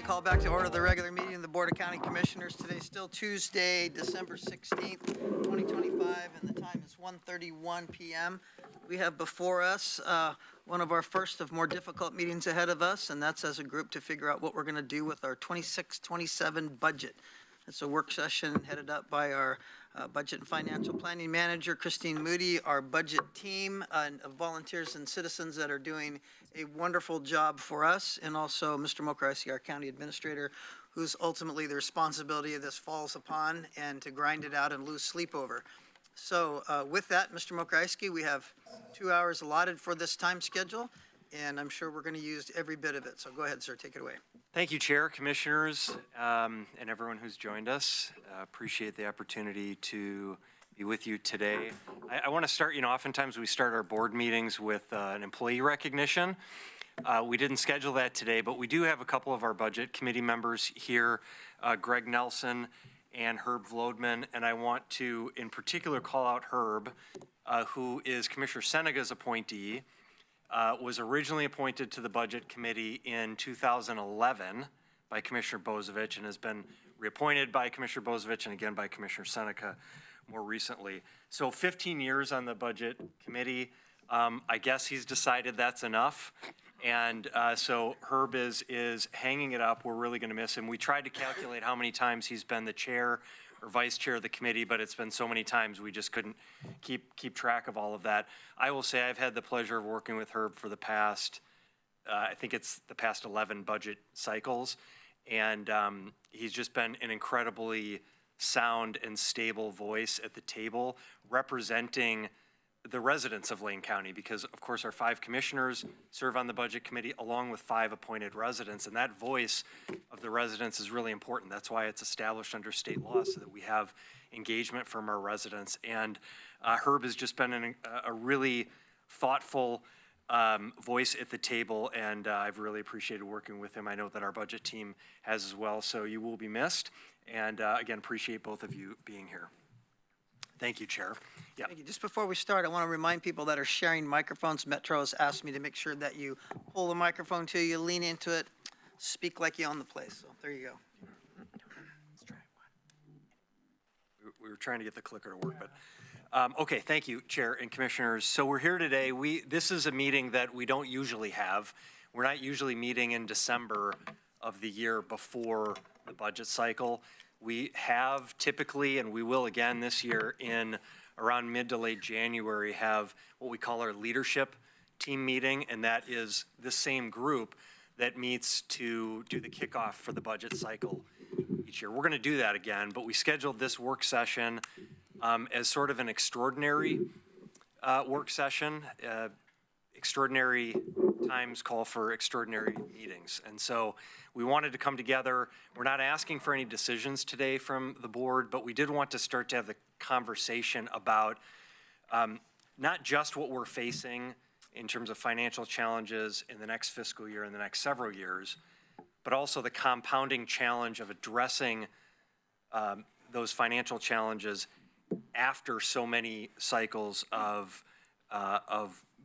Call back to order the regular meeting of the Board of County Commissioners. Today's still Tuesday, December 16th, 2025, and the time is 1:31 p.m. We have before us one of our first of more difficult meetings ahead of us, and that's as a group to figure out what we're going to do with our 26-27 budget. It's a work session headed up by our Budget and Financial Planning Manager, Christine Moody, our budget team of volunteers and citizens that are doing a wonderful job for us, and also Mr. Mokrasky, our County Administrator, who's ultimately the responsibility of this falls upon and to grind it out and lose sleep over. So with that, Mr. Mokrasky, we have 2 hours allotted for this time schedule, and I'm sure we're going to use every bit of it. So go ahead, sir, take it away. Thank you, Chair, Commissioners, and everyone who's joined us. Appreciate the opportunity to be with you today. I want to start, oftentimes we start our board meetings with an employee recognition. We didn't schedule that today, but we do have a couple of our budget committee members here, Greg Nelson and Herb Vlodman, and I want to in particular call out Herb, who is Commissioner Senega's appointee, was originally appointed to the Budget Committee in 2011 by Commissioner Bozievich and has been reappointed by Commissioner Bozievich and again by Commissioner Senega more recently. So 15 years on the Budget Committee. I guess he's decided that's enough. And so Herb is hanging it up. We're really going to miss him. We tried to calculate how many times he's been the chair or vice chair of the committee, but it's been so many times we just couldn't keep track of all of that. I will say I've had the pleasure of working with Herb for the past, I think it's the past 11 budget cycles. And he's just been an incredibly sound and stable voice at the table, representing the residents of Lane County, because of course our 5 commissioners serve on the budget committee along with 5 appointed residents, and that voice of the residents is really important. That's why it's established under state law, so that we have engagement from our residents. And Herb has just been a really thoughtful voice at the table, and I've really appreciated working with him. I know that our budget team has as well, so you will be missed. And again, appreciate both of you being here. Thank you, Chair. Yeah. Thank you. Just before we start, I want to remind people that are sharing microphones, Metro has asked me to make sure that you pull the microphone to you, lean into it, speak like you own the place. So there you go. We were trying to get the clicker to work, but okay, thank you, Chair and Commissioners. So we're here today. This is a meeting that we don't usually have. We're not usually meeting in December of the year before the budget cycle. We have typically, and we will again this year, in around mid to late January, have what we call our leadership team meeting, and that is the same group that meets to do the kickoff for the budget cycle each year. We're going to do that again, but we scheduled this work session as sort of an extraordinary work session. Extraordinary times call for extraordinary meetings. And so we wanted to come together. We're not asking for any decisions today from the board, but we did want to start to have the conversation about not just what we're facing in terms of financial challenges in the next fiscal year and the next several years, but also the compounding challenge of addressing those financial challenges after so many cycles of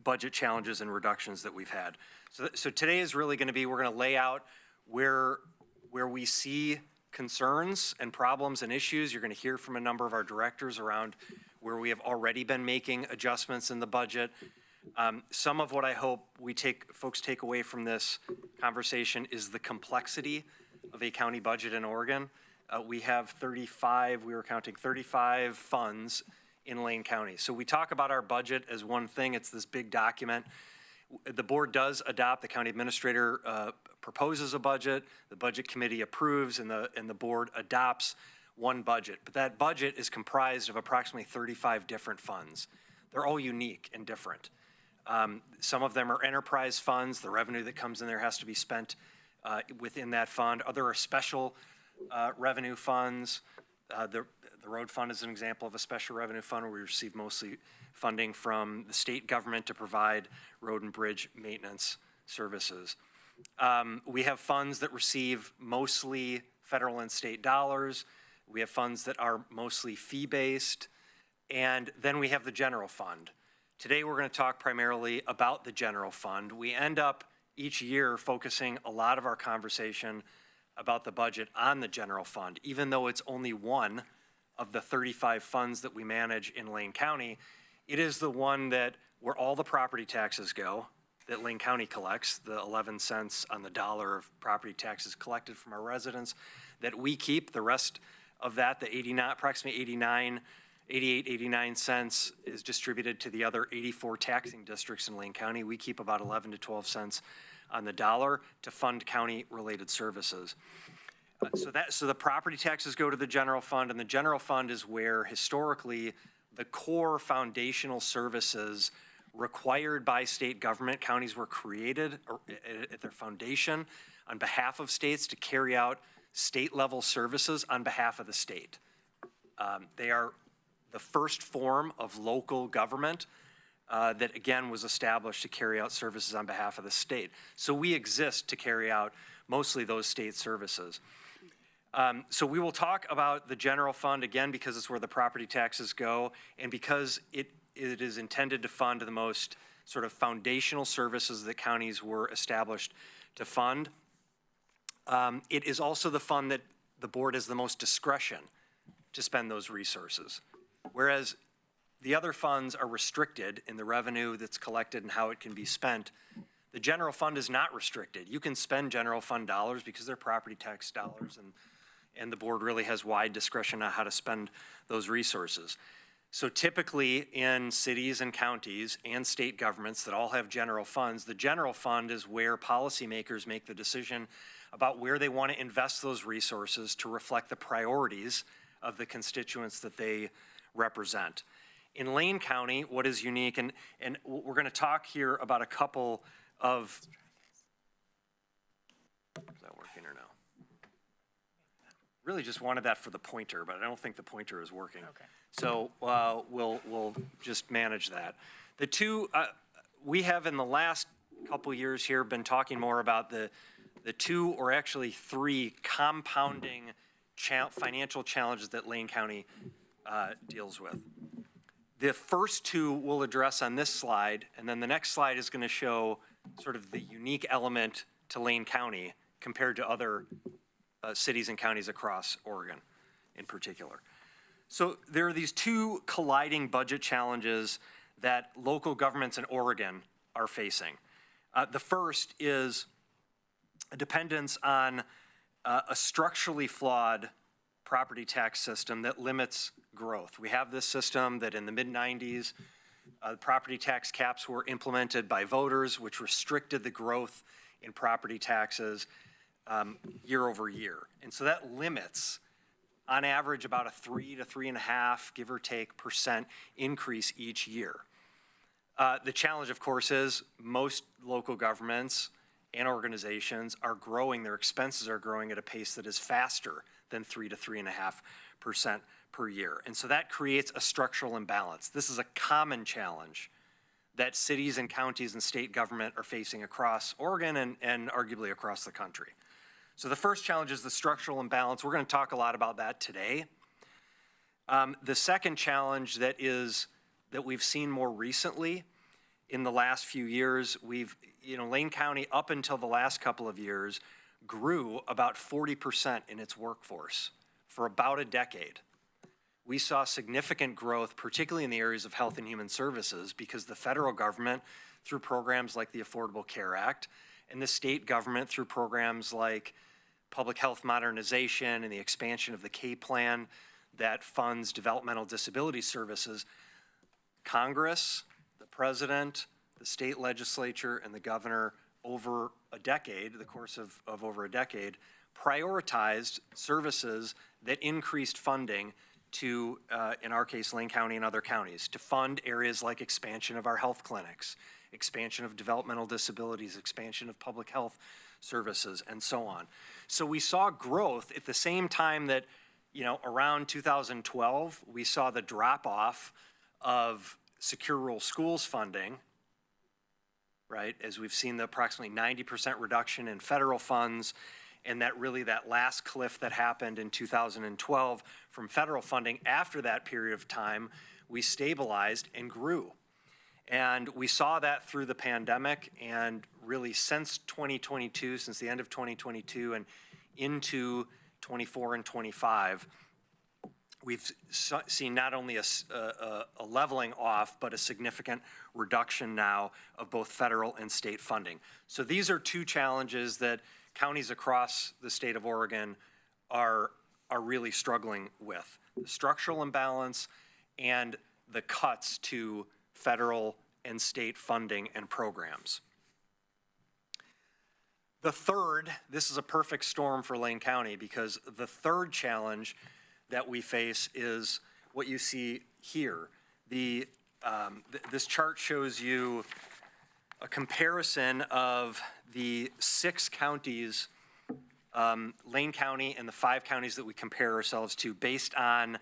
budget challenges and reductions that we've had. So today is really going to be, we're going to lay out where we see concerns and problems and issues. You're going to hear from a number of our directors around where we have already been making adjustments in the budget. Some of what I hope folks take away from this conversation is the complexity of a county budget in Oregon. We have 35, we were counting 35 funds in Lane County. So we talk about our budget as one thing. It's this big document. The board does adopt, the county administrator proposes a budget, the budget committee approves, and the board adopts one budget. But that budget is comprised of approximately 35 different funds. They're all unique and different. Some of them are enterprise funds. The revenue that comes in there has to be spent within that fund. Other are special revenue funds. The road fund is an example of a special revenue fund where we receive mostly funding from the state government to provide road and bridge maintenance services. We have funds that receive mostly federal and state dollars. We have funds that are mostly fee-based. And then we have the general fund. Today we're going to talk primarily about the general fund. We end up each year focusing a lot of our conversation about the budget on the general fund, even though it's only one of the 35 funds that we manage in Lane County. It is the one that where all the property taxes go that Lane County collects, the 11 cents on the dollar of property taxes collected from our residents, that we keep. The rest of that, the approximately 89 cents is distributed to the other 84 taxing districts in Lane County. We keep about 11 to 12 cents on the dollar to fund county-related services. So the property taxes go to the general fund, and the general fund is where historically the core foundational services required by state government, counties were created at their foundation on behalf of states to carry out state-level services on behalf of the state. They are the first form of local government that, again, was established to carry out services on behalf of the state. So we exist to carry out mostly those state services. So we will talk about the general fund, again, because it's where the property taxes go, and because it is intended to fund the most sort of foundational services that counties were established to fund. It is also the fund that the board has the most discretion to spend those resources. Whereas the other funds are restricted in the revenue that's collected and how it can be spent, the general fund is not restricted. You can spend general fund dollars because they're property tax dollars, and the board really has wide discretion on how to spend those resources. So typically in cities and counties and state governments that all have general funds, the general fund is where policymakers make the decision about where they want to invest those resources to reflect the priorities of the constituents that they represent. In Lane County, what is unique, and we're going to talk here about a couple of, is that working or no? Really just wanted that for the pointer, but I don't think the pointer is working. Okay. So we'll just manage that. The two, we have in the last couple years here been talking more about the two or actually three compounding financial challenges that Lane County deals with. The first two we'll address on this slide, and then the next slide is going to show sort of the unique element to Lane County compared to other cities and counties across Oregon in particular. So there are these two colliding budget challenges that local governments in Oregon are facing. The first is a dependence on a structurally flawed property tax system that limits growth. We have this system that in the mid-90s, property tax caps were implemented by voters, which restricted the growth in property taxes year over year. And so that limits, on average, about a 3 to 3.5, give or take, % increase each year. The challenge, of course, is most local governments and organizations are growing, their expenses are growing at a pace that is faster than 3 to 3.5% per year. And so that creates a structural imbalance. This is a common challenge that cities and counties and state government are facing across Oregon and arguably across the country. So the first challenge is the structural imbalance. We're going to talk a lot about that today. The second challenge that we've seen more recently in the last few years, Lane County up until the last couple of years grew about 40% in its workforce for about a decade. We saw significant growth, particularly in the areas of health and human services, because the federal government, through programs like the Affordable Care Act, and the state government through programs like public health modernization and the expansion of the K plan that funds developmental disability services, Congress, the president, the state legislature, and the governor over a decade, the course of over a decade, prioritized services that increased funding to, in our case, Lane County and other counties, to fund areas like expansion of our health clinics, expansion of developmental disabilities, expansion of public health services, and so on. So we saw growth at the same time that, around 2012, we saw the drop off of secure rural schools funding, right? As we've seen the approximately 90% reduction in federal funds, and that last cliff that happened in 2012 from federal funding. After that period of time, we stabilized and grew. And we saw that through the pandemic, and really since 2022, since the end of 2022 and into 24 and 25, we've seen not only a leveling off, but a significant reduction now of both federal and state funding. So these are two challenges that counties across the state of Oregon are really struggling with: the structural imbalance and the cuts to federal and state funding and programs. The third, this is a perfect storm for Lane County, because the third challenge that we face is what you see here. This chart shows you a comparison of the 6 counties, Lane County and the 5 counties that we compare ourselves to, based on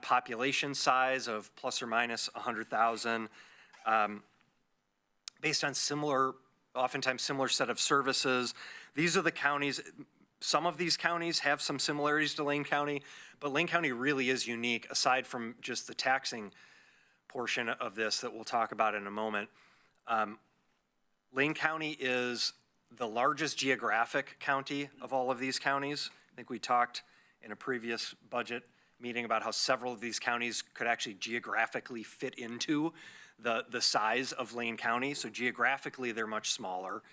population size of plus or minus 100,000, based on oftentimes similar set of services. These are the counties. Some of these counties have some similarities to Lane County, but Lane County really is unique, aside from just the taxing portion of this that we'll talk about in a moment. Lane County is the largest geographic county of all of these counties. I think we talked in a previous budget meeting about how several of these counties could actually geographically fit into the size of Lane County. So geographically, they're much smaller.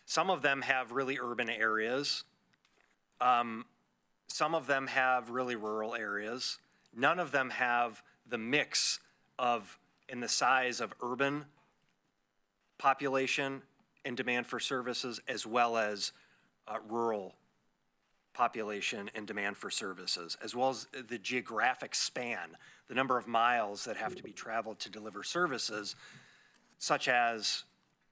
Some of them have really urban areas. Some of them have really rural areas. None of them have the mix in the size of urban population and demand for services, as well as rural population and demand for services, as well as the geographic span, the number of miles that have to be traveled to deliver services, such as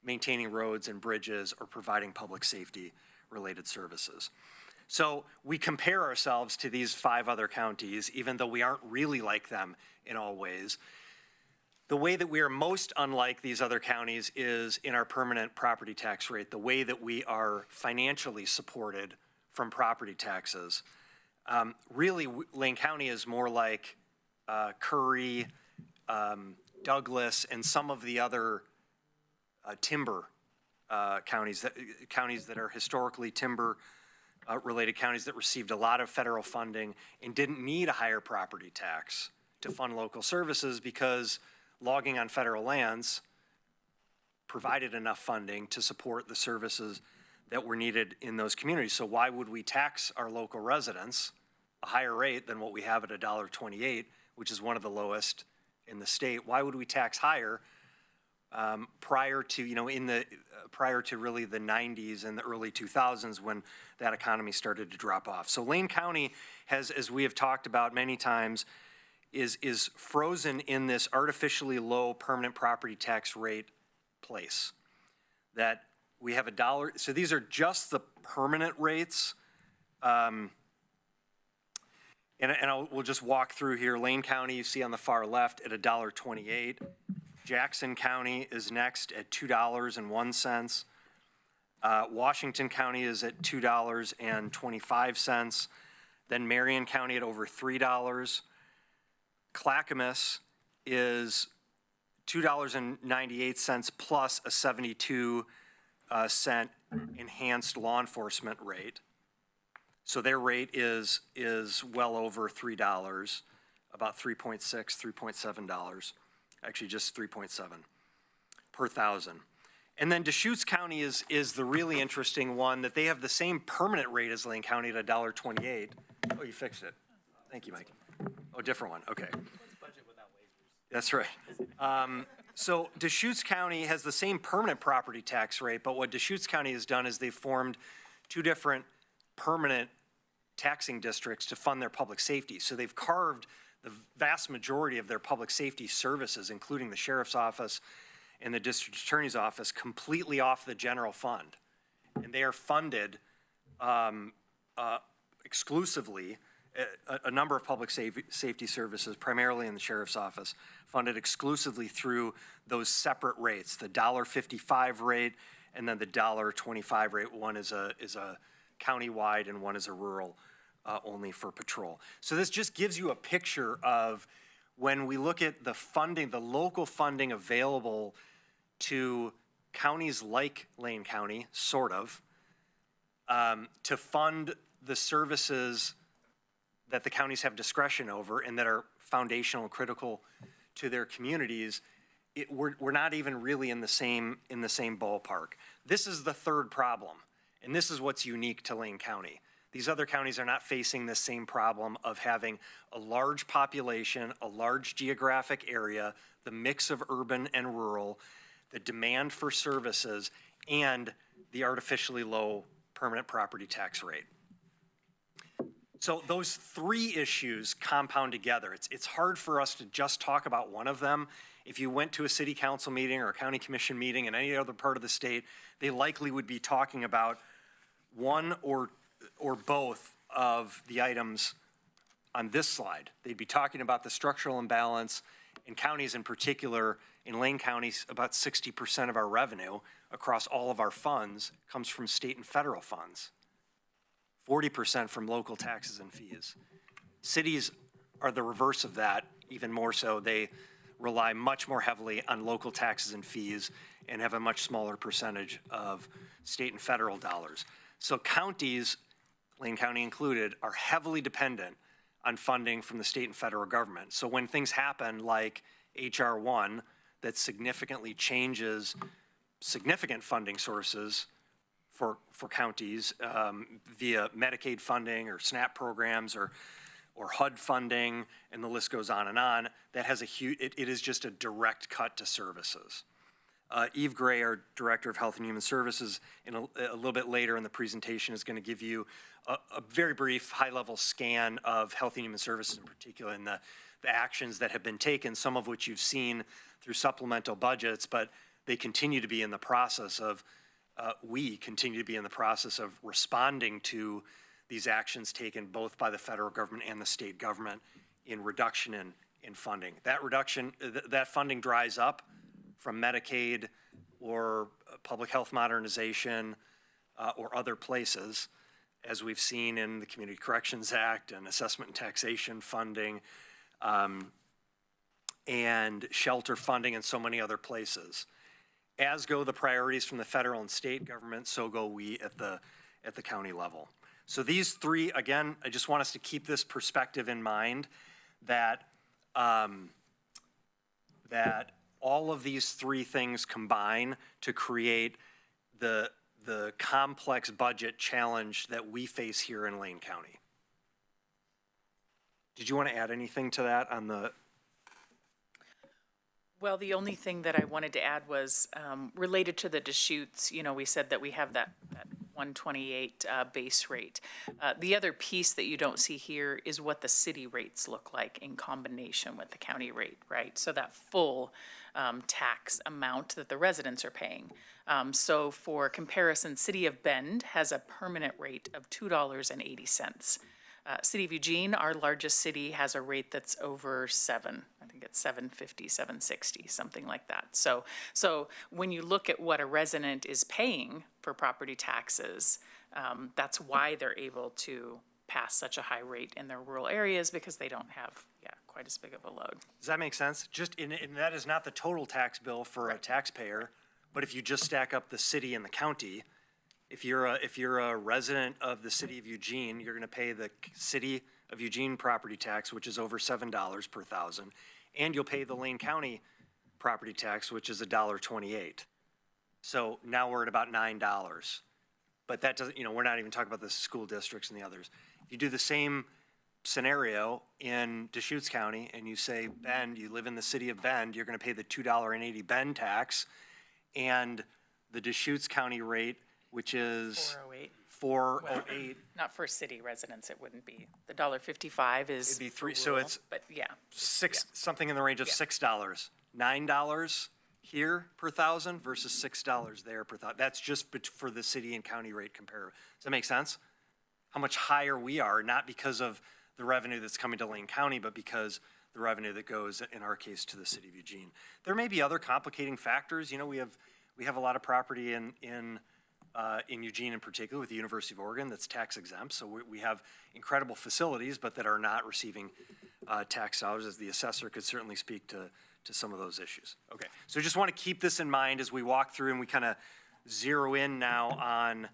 maintaining roads and bridges or providing public safety related services. So we compare ourselves to these 5 other counties, even though we aren't really like them in all ways. The way that we are most unlike these other counties is in our permanent property tax rate, the way that we are financially supported from property taxes. Really, Lane County is more like Curry, Douglas, and some of the other timber counties that are historically timber related counties that received a lot of federal funding and didn't need a higher property tax to fund local services because logging on federal lands provided enough funding to support the services that were needed in those communities. So why would we tax our local residents a higher rate than what we have at $1.28, which is one of the lowest in the state? Why would we tax higher prior to, prior to really the 90s and the early 2000s when that economy started to drop off? So Lane County has, as we have talked about many times, is frozen in this artificially low permanent property tax rate place. That we have $1, so these are just the permanent rates. We'll just walk through here. Lane County, you see on the far left at $1.28. Jackson County is next at $2.01. Washington County is at $2.25. Then Marion County at over $3. Clackamas is $2.98 plus a 72-cent enhanced law enforcement rate. So their rate is well over $3, about $3.6, $3.7. Actually just 3.7 per thousand. And then Deschutes County is the really interesting one, that they have the same permanent rate as Lane County at $1.28. Oh, you fixed it. Thank you, Mike. Oh, different one, okay. That's right. So Deschutes County has the same permanent property tax rate, but what Deschutes County has done is they've formed 2 different permanent taxing districts to fund their public safety. So they've carved the vast majority of their public safety services, including the sheriff's office and the district attorney's office, completely off the general fund. And they are funded exclusively, a number of public safety services, primarily in the sheriff's office, funded exclusively through those separate rates, the $1.55 rate and then the $1.25 rate. One is a countywide and one is a rural only for patrol. So this just gives you a picture of when we look at the funding, the local funding available to counties like Lane County, sort of, to fund the services that the counties have discretion over and that are foundational and critical to their communities, we're not even really in the same ballpark. This is the third problem, and this is what's unique to Lane County. These other counties are not facing this same problem of having a large population, a large geographic area, the mix of urban and rural, the demand for services, and the artificially low permanent property tax rate. So those 3 issues compound together. It's hard for us to just talk about one of them. If you went to a city council meeting or a county commission meeting in any other part of the state, they likely would be talking about one or both of the items on this slide. They'd be talking about the structural imbalance in counties, in particular. In Lane County, about 60% of our revenue across all of our funds comes from state and federal funds. 40% from local taxes and fees. Cities are the reverse of that, even more so. They rely much more heavily on local taxes and fees and have a much smaller percentage of state and federal dollars. So counties, Lane County included, are heavily dependent on funding from the state and federal government. So when things happen like HR 1 that significantly changes significant funding sources for counties via Medicaid funding or SNAP programs or HUD funding, and the list goes on and on, that has a huge, it is just a direct cut to services. Eve Gray, our Director of Health and Human Services, in a little bit later in the presentation is going to give you a very brief, high-level scan of Health and Human Services in particular and the actions that have been taken, some of which you've seen through supplemental budgets, but they continue to be in the process of, we continue to be in the process of responding to these actions taken both by the federal government and the state government in reduction in funding. That reduction, that funding dries up from Medicaid or public health modernization or other places, as we've seen in the Community Corrections Act and assessment and taxation funding and shelter funding and so many other places. As go the priorities from the federal and state government, so go we at the county level. So these three, again, I just want us to keep this perspective in mind that that all of these three things combine to create the complex budget challenge that we face here in Lane County. Did you want to add anything to that on the? Well, the only thing that I wanted to add was related to the Deschutes. You know, we said that we have that 128 base rate. The other piece that you don't see here is what the city rates look like in combination with the county rate, right? So that full tax amount that the residents are paying. So for comparison, City of Bend has a permanent rate of $2.80. City of Eugene, our largest city, has a rate that's over $7. I think it's $7.50, $7.60, something like that. So when you look at what a resident is paying for property taxes, that's why they're able to pass such a high rate in their rural areas, because they don't have, quite as big of a load. Does that make sense? And that is not the total tax bill for a taxpayer, but if you just stack up the city and the county, if you're a resident of the city of Eugene, you're going to pay the city of Eugene property tax, which is over $7 per thousand, and you'll pay the Lane County property tax, which is $1.28. So now we're at about $9. But that doesn't, we're not even talking about the school districts and the others. If you do the same scenario in Deschutes County and you say Bend, you live in the city of Bend, you're going to pay the $2.80 Bend tax, and the Deschutes County rate, which is 408. Not for city residents, it wouldn't be. The $1.55 is. It'd be three, for so rural, it's but something in the range of $6, $9 here per thousand versus $6 there per thousand. That's just for the city and county rate comparative. Does that make sense? How much higher we are, not because of the revenue that's coming to Lane County, but because the revenue that goes, in our case, to the city of Eugene. There may be other complicating factors. We have a lot of property in Eugene in particular with the University of Oregon that's tax exempt. So we have incredible facilities, but that are not receiving tax dollars, as the assessor could certainly speak to some of those issues. Okay, so just want to keep this in mind as we walk through and we kind of zero in now on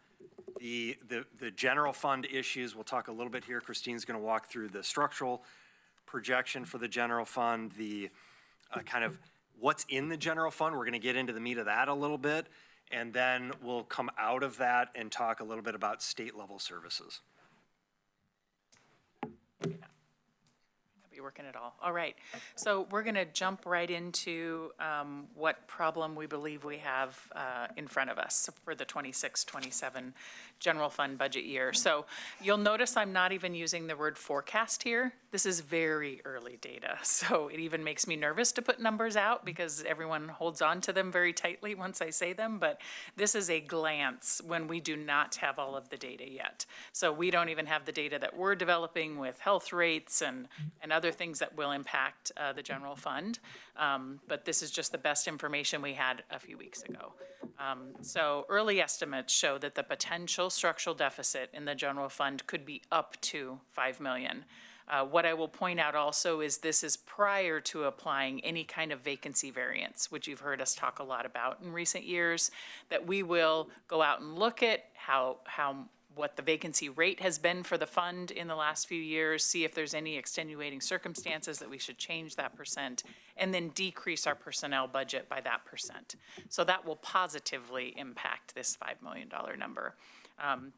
the general fund issues. We'll talk a little bit here. Christine's going to walk through the structural projection for the general fund, the kind of what's in the general fund. We're going to get into the meat of that a little bit. And then we'll come out of that and talk a little bit about state level services. I'll be working it all. All right. So we're going to jump right into what problem we believe we have in front of us for the 26-27 general fund budget year. So you'll notice I'm not even using the word forecast here. This is very early data. So it even makes me nervous to put numbers out because everyone holds on to them very tightly once I say them. But this is a glance when we do not have all of the data yet. So we don't even have the data that we're developing with health rates and other things that will impact the general fund. But this is just the best information we had a few weeks ago. So early estimates show that the potential structural deficit in the general fund could be up to $5 million. What I will point out also is this is prior to applying any kind of vacancy variance, which you've heard us talk a lot about in recent years, that we will go out and look at what the vacancy rate has been for the fund in the last few years, see if there's any extenuating circumstances that we should change that percent, and then decrease our personnel budget by that percent. So that will positively impact this $5 million number.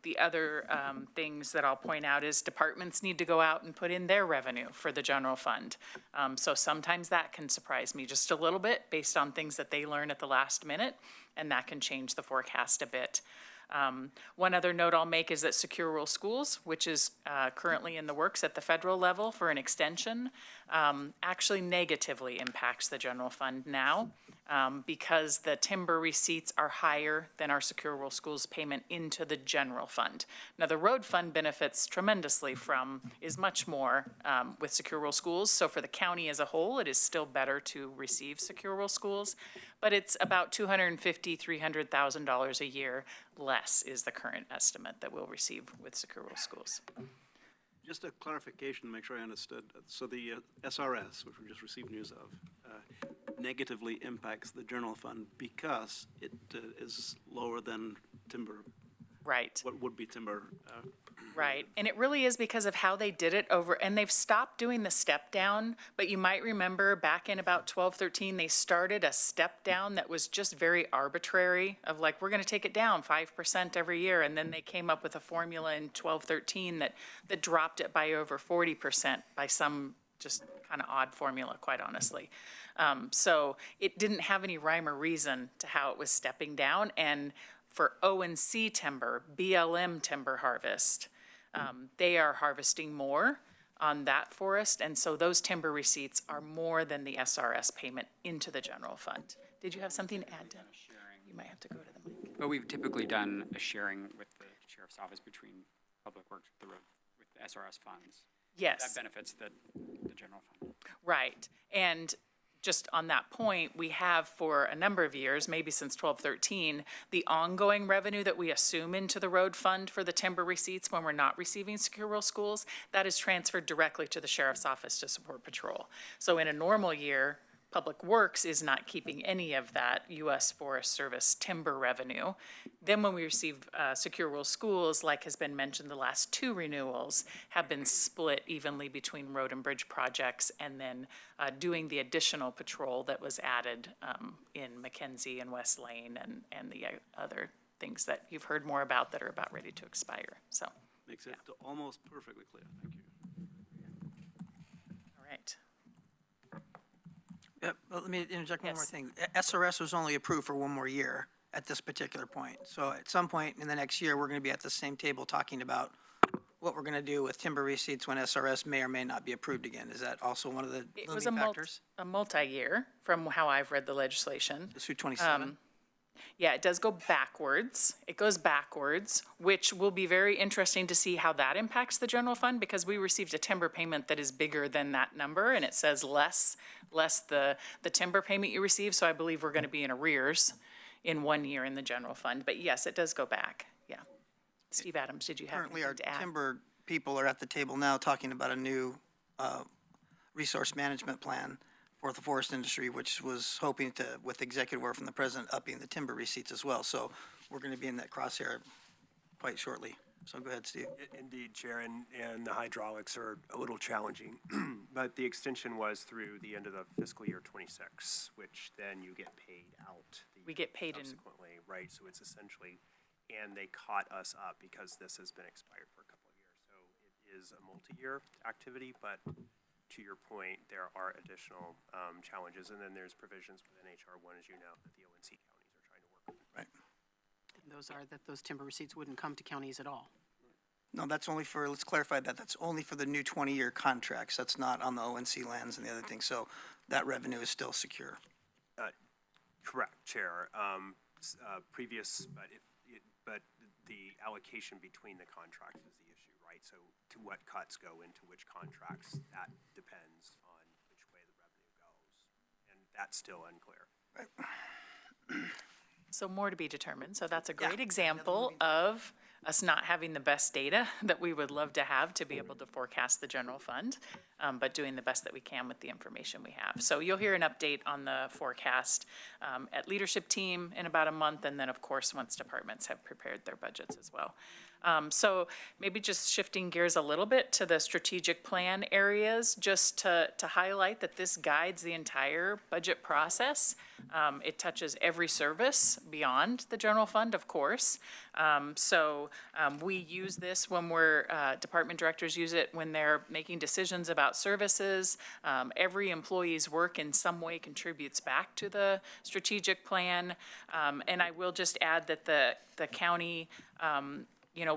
The other things that I'll point out is departments need to go out and put in their revenue for the general fund. So sometimes that can surprise me just a little bit based on things that they learn at the last minute, and that can change the forecast a bit. One other note I'll make is that Secure Rural Schools, which is currently in the works at the federal level for an extension, actually negatively impacts the general fund now because the timber receipts are higher than our Secure Rural Schools payment into the general fund. Now, the road fund benefits tremendously is much more with Secure Rural Schools. So for the county as a whole, it is still better to receive Secure Rural Schools, but it's about $250,000, $300,000 a year less is the current estimate that we'll receive with Secure Rural Schools. Just a clarification to make sure I understood. So the SRS, which we just received news of, negatively impacts the general fund because it is lower than timber. Right. What would be timber? Right, and it really is because of how they did it and they've stopped doing the step down, but you might remember back in about 12-13, they started a step down that was just very arbitrary of like, we're gonna take it down 5% every year, and then they came up with a formula in 12-13 that dropped it by over 40% by some just kind of odd formula, quite honestly. So it didn't have any rhyme or reason to how it was stepping down, and for O&C timber, BLM timber harvest, they are harvesting more on that forest, and so those timber receipts are more than the SRS payment into the general fund. Did you have something to add, Dan? You might have to go to the mic. But we've typically done a sharing with the sheriff's office between Public Works with the SRS funds. Yes. That benefits the general fund. Right, and just on that point, we have for a number of years, maybe since 12-13, the ongoing revenue that we assume into the road fund for the timber receipts when we're not receiving Secure Rural Schools, that is transferred directly to the sheriff's office to support patrol. So in a normal year, Public Works is not keeping any of that U.S. Forest Service timber revenue. Then when we receive Secure Rural Schools, like has been mentioned, the last two renewals have been split evenly between road and bridge projects and then doing the additional patrol that was added in McKenzie and West Lane and the other things that you've heard more about that are about ready to expire. So, Makes it almost perfectly clear. Thank you. all right. Well, let me interject one more Yes. thing. SRS was only approved for one more year at this particular point. So at some point in the next year, we're going to be at the same table talking about what we're going to do with timber receipts when SRS may or may not be approved again. Is that also one of the It was limiting factors? a multi-year from how I've read the legislation. It's through 27? Yeah, it does go backwards. It goes backwards, which will be very interesting to see how that impacts the general fund because we received a timber payment that is bigger than that number and it says less the timber payment you receive. So I believe we're going to be in arrears in 1 year in the general fund. But yes, it does go back. Yeah. Steve Adams, did you have Currently, our anything to add? timber people are at the table now talking about a new resource management plan for the forest industry, which was hoping to, with executive order from the president, upping the timber receipts as well. So we're going to be in that crosshair quite shortly. So go ahead, Steve. Indeed, Chair, and the hydraulics are a little challenging, but the extension was through the end of the fiscal year 26, which then you get paid out. We get paid in, subsequently, right? So it's essentially, and they caught us up because this has been expired for a couple of years. So it is a multi-year activity, but to your point, there are additional challenges, and then there's provisions within HR 1, as you know, that the ONC counties are trying to work with. Right. Those are that those timber receipts wouldn't come to counties at all. No, that's only for, let's clarify that, that's only for the new 20-year contracts. That's not on the ONC lands and the other things. So that revenue is still secure. Correct, Chair. Previous, but the allocation between the contracts is the issue, right? So to what cuts go into which contracts, that depends on which way the revenue goes. And that's still unclear. Right. so more to be determined. So that's a great example of us not having the best data that we would love to have to be able to forecast the general fund, but doing the best that we can with the information we have. So you'll hear an update on the forecast at leadership team in about a month, and then of course, once departments have prepared their budgets as well. So maybe just shifting gears a little bit to the strategic plan areas, just to highlight that this guides the entire budget process. It touches every service beyond the general fund, of course. We use this when department directors use it when they're making decisions about services. Every employee's work in some way contributes back to the strategic plan. And I will just add that the county,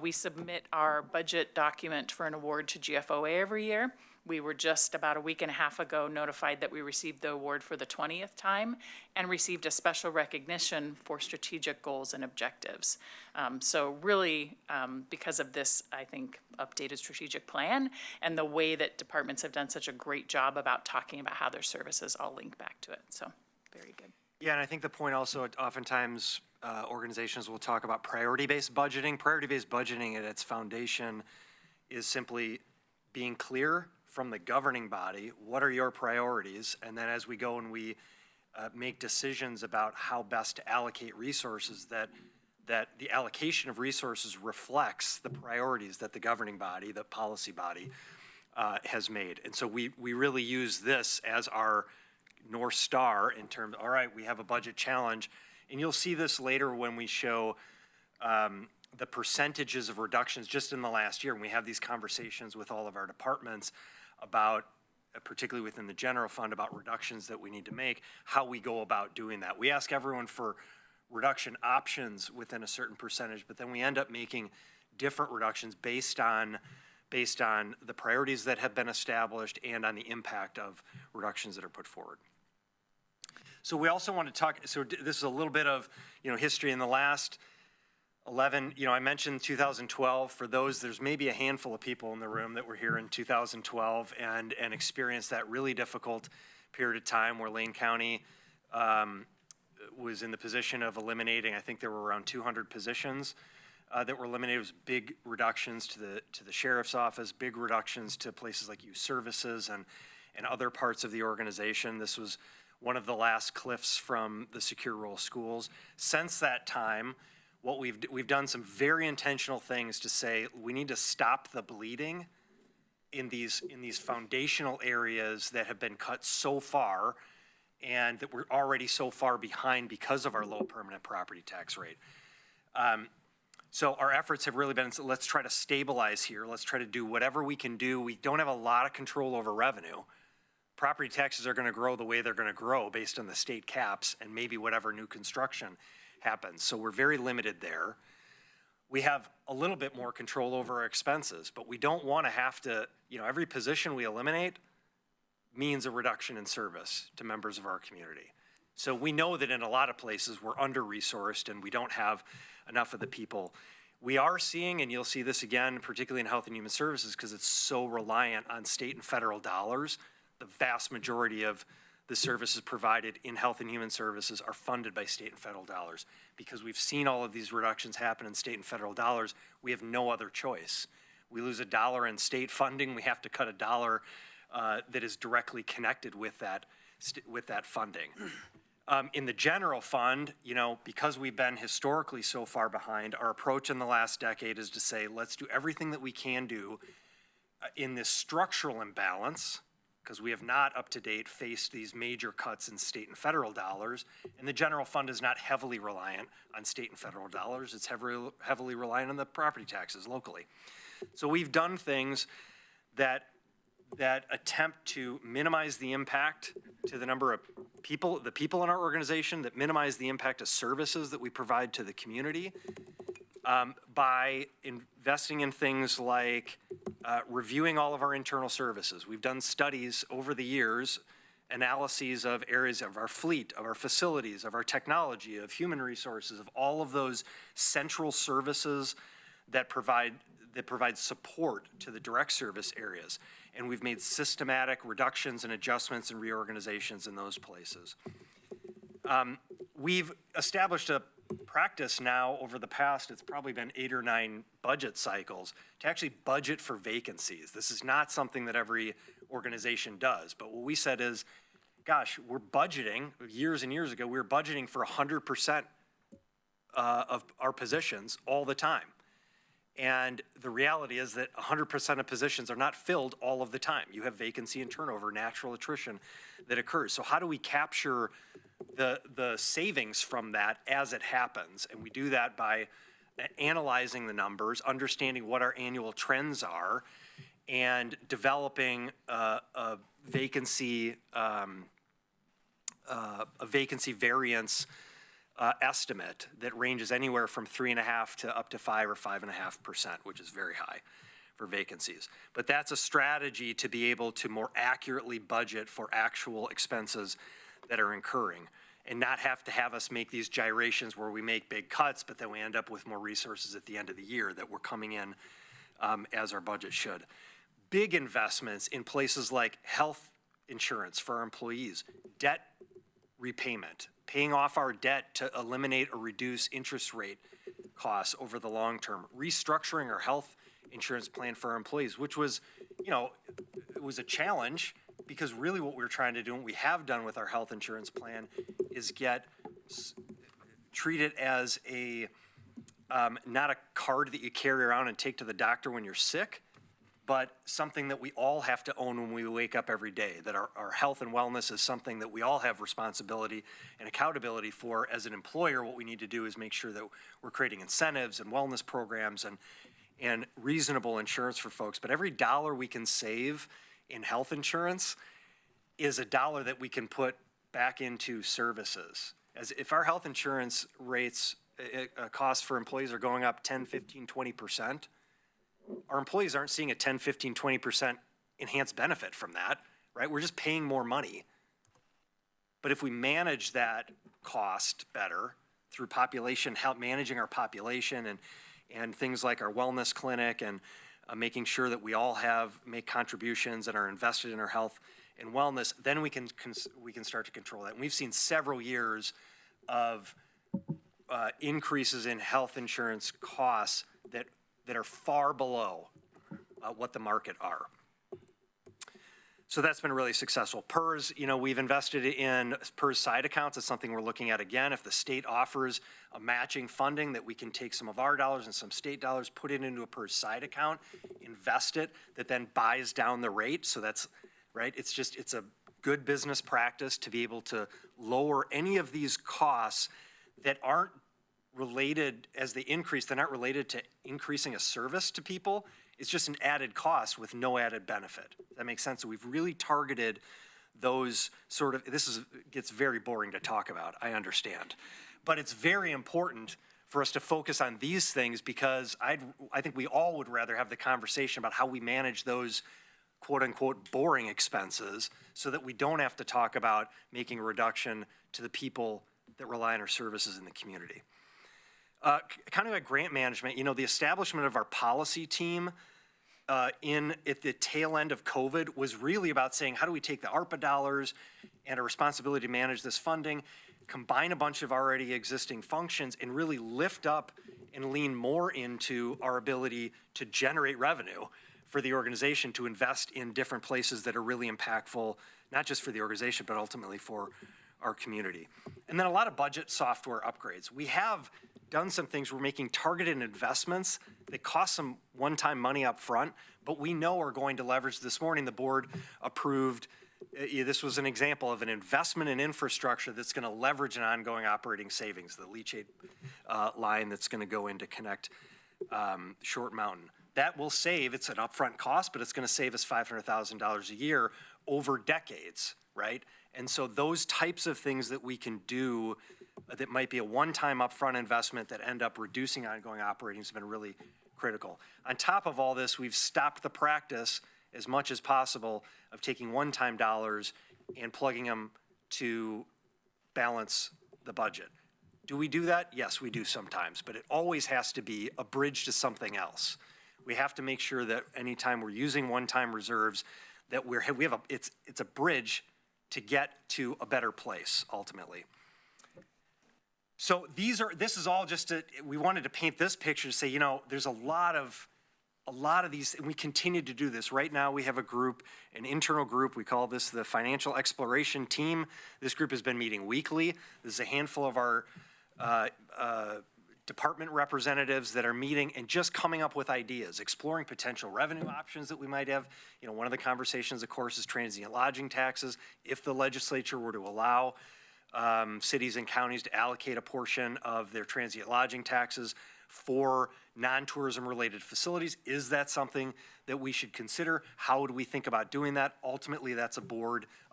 we submit our budget document for an award to GFOA every year. We were just about a week and a half ago notified that we received the award for the 20th time and received a special recognition for strategic goals and objectives. So really, because of this, I think, updated strategic plan and the way that departments have done such a great job about talking about how their services all link back to it. So very good. Yeah, and I think the point also, oftentimes, organizations will talk about priority-based budgeting. Priority-based budgeting at its foundation is simply being clear from the governing body, what are your priorities? And then as we go and we make decisions about how best to allocate resources, that the allocation of resources reflects the priorities that the governing body, the policy body, has made. And so we really use this as our North Star in terms, all right, we have a budget challenge. And you'll see this later when we show the percentages of reductions just in the last year. And we have these conversations with all of our departments about, particularly within the general fund, about reductions that we need to make, how we go about doing that. We ask everyone for reduction options within a certain percentage, but then we end up making different reductions based on the priorities that have been established and on the impact of reductions that are put forward. So we also want to talk, so this is a little bit of, history in the last 11, I mentioned 2012. For those, there's maybe a handful of people in the room that were here in 2012 and experienced that really difficult period of time where Lane County was in the position of eliminating, I think there were around 200 positions that were eliminated. It was big reductions to the sheriff's office, big reductions to places like youth services and other parts of the organization. This was one of the last cliffs from the secure rural schools. Since that time, what we've done some very intentional things to say we need to stop the bleeding in these foundational areas that have been cut so far and that we're already so far behind because of our low permanent property tax rate. So our efforts have really been, let's try to stabilize here. Let's try to do whatever we can do. We don't have a lot of control over revenue. Property taxes are going to grow the way they're going to grow based on the state caps and maybe whatever new construction happens. So we're very limited there. We have a little bit more control over our expenses, but we don't want to have to, every position we eliminate means a reduction in service to members of our community. So we know that in a lot of places we're under-resourced and we don't have enough of the people. We are seeing, and you'll see this again, particularly in Health and Human Services, because it's so reliant on state and federal dollars. The vast majority of the services provided in Health and Human Services are funded by state and federal dollars. Because we've seen all of these reductions happen in state and federal dollars, we have no other choice. We lose $1 in state funding, we have to cut $1 that is directly connected with that funding. In the general fund, because we've been historically so far behind, our approach in the last decade is to say, let's do everything that we can do in this structural imbalance, because we have not up to date faced these major cuts in state and federal dollars. And the general fund is not heavily reliant on state and federal dollars. It's heavily reliant on the property taxes locally. So we've done things that attempt to minimize the impact to the number of people, the people in our organization, that minimize the impact of services that we provide to the community by investing in things like reviewing all of our internal services. We've done studies over the years, analyses of areas of our fleet, of our facilities, of our technology, of human resources, of all of those central services that provide support to the direct service areas. And we've made systematic reductions and adjustments and reorganizations in those places. We've established a practice now over the past, it's probably been 8 or 9 budget cycles, to actually budget for vacancies. This is not something that every organization does, but what we said is, gosh, we're budgeting, years and years ago, we were budgeting for 100% of our positions all the time. And the reality is that 100% of positions are not filled all of the time. You have vacancy and turnover, natural attrition that occurs. So how do we capture the savings from that as it happens? And we do that by analyzing the numbers, understanding what our annual trends are, and developing a vacancy variance estimate that ranges anywhere from 3.5% to up to 5 or 5.5%, which is very high for vacancies. But that's a strategy to be able to more accurately budget for actual expenses that are incurring, and not have to have us make these gyrations where we make big cuts, but then we end up with more resources at the end of the year that we're coming in as our budget should. Big investments in places like health insurance for our employees, debt repayment, paying off our debt to eliminate or reduce interest rate costs over the long term, restructuring our health insurance plan for our employees, which was, you know, it was a challenge, because really what we're trying to do, and we have done with our health insurance plan, is treat it as a, not a card that you carry around and take to the doctor when you're sick, but something that we all have to own when we wake up every day, that our health and wellness is something that we all have responsibility and accountability for. As an employer, what we need to do is make sure that we're creating incentives and wellness programs and reasonable insurance for folks. But every dollar we can save in health insurance is a dollar that we can put back into services. As if our health insurance rates, costs for employees are going up 10, 15, 20%, our employees aren't seeing a 10, 15, 20% enhanced benefit from that, right? We're just paying more money. But if we manage that cost better through population, help managing our population and things like our wellness clinic and making sure that we all make contributions and are invested in our health and wellness, then we can start to control that. And we've seen several years of increases in health insurance costs that are far below what the market are. So that's been really successful. PERS, you know, we've invested in PERS side accounts. It's something we're looking at again. If the state offers a matching funding, that we can take some of our dollars and some state dollars, put it into a PERS side account, invest it, that then buys down the rate. So that's, right, it's a good business practice to be able to lower any of these costs that aren't related, as they increase, they're not related to increasing a service to people. It's just an added cost with no added benefit. That makes sense. So we've really targeted those sort of, gets very boring to talk about, I understand. But it's very important for us to focus on these things, because I think we all would rather have the conversation about how we manage those quote unquote boring expenses, so that we don't have to talk about making a reduction to the people that rely on our services in the community. Kind of like grant management, you know, the establishment of our policy team at the tail end of COVID was really about saying, how do we take the ARPA dollars and a responsibility to manage this funding, combine a bunch of already existing functions, and really lift up and lean more into our ability to generate revenue for the organization, to invest in different places that are really impactful, not just for the organization, but ultimately for our community. And then a lot of budget software upgrades. We have done some things. We're making targeted investments that cost some one-time money up front, but we know are going to leverage. This morning, the board approved, this was an example of an investment in infrastructure that's going to leverage an ongoing operating savings, the leachate line that's going to go in to connect Short Mountain. That will save, it's an upfront cost, but it's going to save us $500,000 a year over decades, right? And so those types of things that we can do that might be a one-time upfront investment that end up reducing ongoing operating has been really critical. On top of all this, we've stopped the practice as much as possible of taking one-time dollars and plugging them to balance the budget. Do we do that? Yes, we do sometimes, but it always has to be a bridge to something else. We have to make sure that anytime we're using one-time reserves, that it's a bridge to get to a better place ultimately. So this is all just we wanted to paint this picture to say, you know, there's a lot of these, and we continue to do this. Right now we have a group, an internal group, we call this the Financial Exploration Team. This group has been meeting weekly. This is a handful of our department representatives that are meeting and just coming up with ideas, exploring potential revenue options that we might have. You know, one of the conversations, of course, is transient lodging taxes. If the legislature were to allow cities and counties to allocate a portion of their transient lodging taxes for non-tourism related facilities, is that something that we should consider? How do we think about doing that? Ultimately, that's a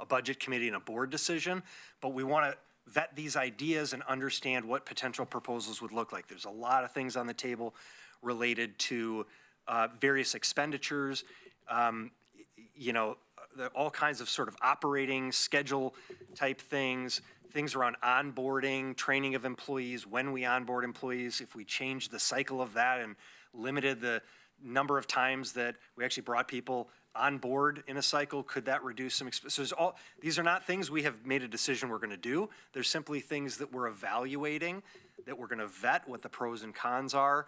budget committee and a board decision, but we want to vet these ideas and understand what potential proposals would look like. There's a lot of things on the table related to various expenditures, you know, all kinds of sort of operating schedule type things around onboarding, training of employees, when we onboard employees, if we change the cycle of that and limited the number of times that we actually brought people on board in a cycle, could that reduce some expenses? So these are not things we have made a decision we're gonna do. They're simply things that we're evaluating, that we're gonna vet what the pros and cons are.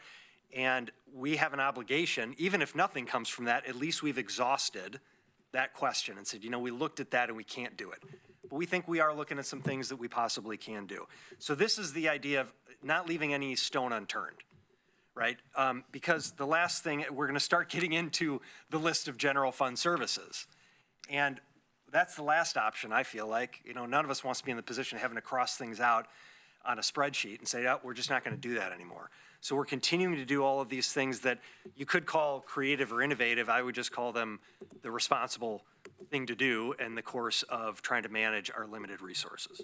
And we have an obligation, even if nothing comes from that, at least we've exhausted that question and said, you know, we looked at that and we can't do it. But we think we are looking at some things that we possibly can do. So this is the idea of not leaving any stone unturned, right? Because the last thing, we're gonna start getting into the list of general fund services. And that's the last option, I feel like. You know, none of us wants to be in the position of having to cross things out on a spreadsheet and say, oh, we're just not gonna do that anymore. So we're continuing to do all of these things that you could call creative or innovative. I would just call them the responsible thing to do in the course of trying to manage our limited resources.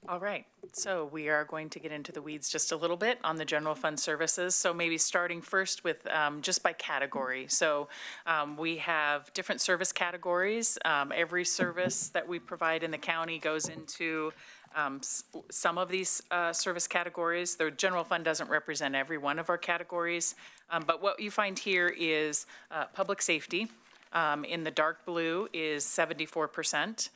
All right, so we are going to get into the weeds just a little bit on the general fund services. So maybe starting first with just by category. So we have different service categories. Every service that we provide in the county goes into some of these service categories. The general fund doesn't represent every one of our categories, but what you find here is public safety. In the dark blue is 74%.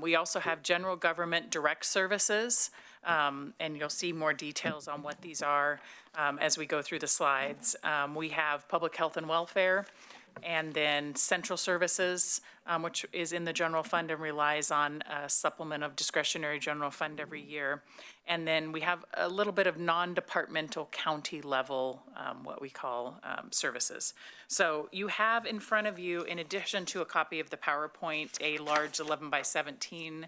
We also have general government direct services, and you'll see more details on what these are as we go through the slides. We have public health and welfare, and then central services, which is in the general fund and relies on a supplement of discretionary general fund every year. And then we have a little bit of non-departmental county level, what we call services. So you have in front of you, in addition to a copy of the PowerPoint, a large 11 by 17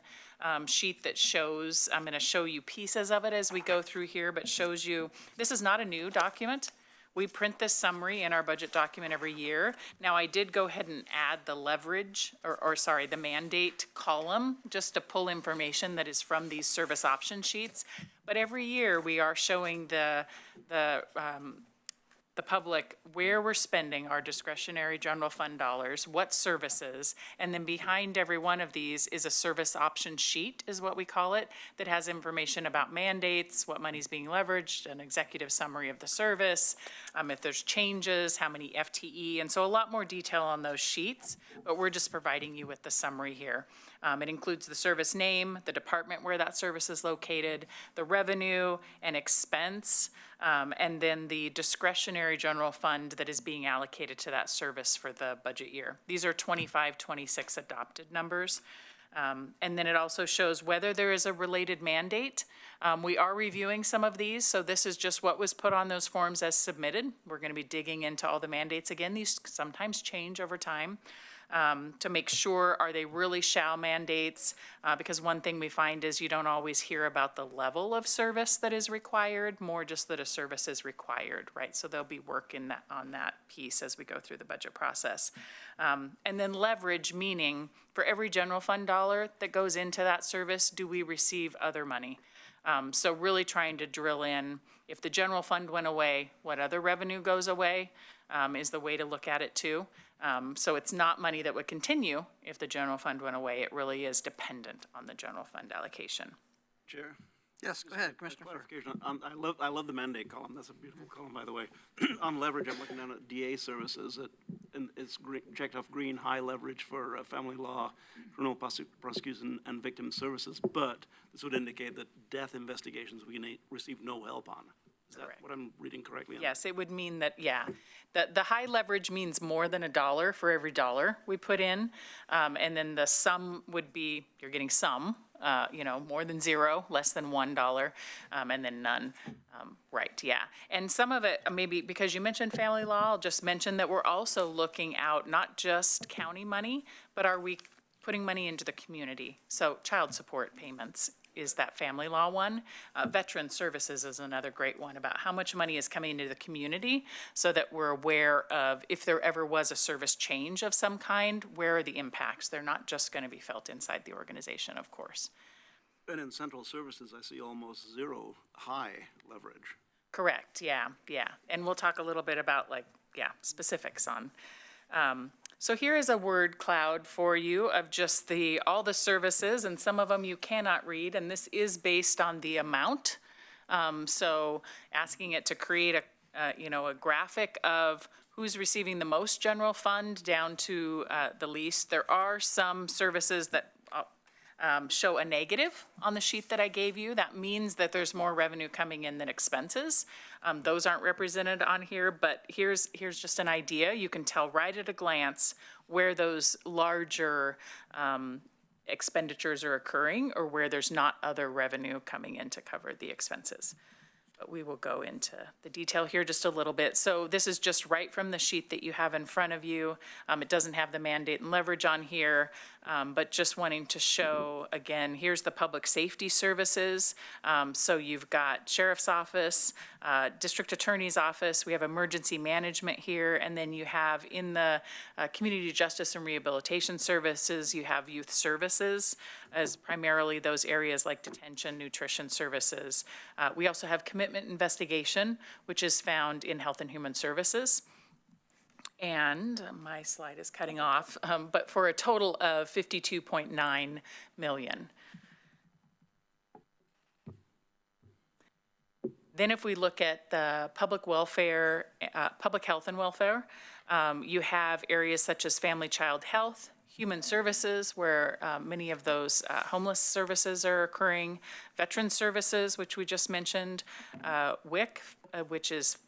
sheet that shows, I'm gonna show you pieces of it as we go through here, but shows you, this is not a new document. We print this summary in our budget document every year. Now, I did go ahead and add the leverage, the mandate column, just to pull information that is from these service option sheets. But every year, we are showing the public where we're spending our discretionary general fund dollars, what services, and then behind every one of these is a service option sheet, is what we call it, that has information about mandates, what money's being leveraged, an executive summary of the service, if there's changes, how many FTE, and so a lot more detail on those sheets, but we're just providing you with the summary here. It includes the service name, the department where that service is located, the revenue and expense, and then the discretionary general fund that is being allocated to that service for the budget year. These are 25-26 adopted numbers. And then it also shows whether there is a related mandate. We are reviewing some of these, so this is just what was put on those forms as submitted. We're gonna be digging into all the mandates again. These sometimes change over time. To make sure, are they really shall mandates? Because one thing we find is you don't always hear about the level of service that is required, more just that a service is required, right? So there'll be work on that piece as we go through the budget process. And then leverage, meaning for every general fund dollar that goes into that service, do we receive other money? So really trying to drill in, if the general fund went away, what other revenue goes away is the way to look at it too. So it's not money that would continue if the general fund went away. It really is dependent on the general fund allocation. Chair? Yes, go ahead, Commissioner Furr. Clarification, I love the mandate column, that's a beautiful column, by the way. On leverage, I'm looking down at DA services, and it's checked off green, high leverage for family law, criminal prosecution, and victim services, but this would indicate that death investigations we receive no help on. Is that what I'm reading correctly? Yes, it would mean that, yeah. The high leverage means more than $1 for every dollar we put in. And then the sum would be, you're getting some more than zero, less than $1, and then none. Right, yeah. And some of it, maybe because you mentioned family law, I'll just mention that we're also looking out not just county money, but are we putting money into the community? So child support payments is that family law one. Veteran services is another great one about how much money is coming into the community so that we're aware of if there ever was a service change of some kind, where are the impacts? They're not just going to be felt inside the organization, of course. And in central services, I see almost zero high leverage. Correct, yeah. And we'll talk a little bit about specifics on. So here is a word cloud for you of just all the services, and some of them you cannot read, and this is based on the amount. So asking it to create a graphic of who's receiving the most general fund down to the least. There are some services that show a negative on the sheet that I gave you. That means that there's more revenue coming in than expenses. Those aren't represented on here, but here's just an idea. You can tell right at a glance where those larger expenditures are occurring or where there's not other revenue coming in to cover the expenses. But we will go into the detail here just a little bit. So this is just right from the sheet that you have in front of you. It doesn't have the mandate and leverage on here, but just wanting to show, again, here's the public safety services. So you've got sheriff's office, district attorney's office, we have emergency management here, and then you have in the community justice and rehabilitation services, you have youth services as primarily those areas like detention, nutrition services. We also have commitment investigation, which is found in health and human services. And my slide is cutting off, but for a total of $52.9 million. Then if we look at the public welfare, public health and welfare, you have areas such as family child health, human services, where many of those homeless services are occurring, veteran services, which we just mentioned, WIC, which is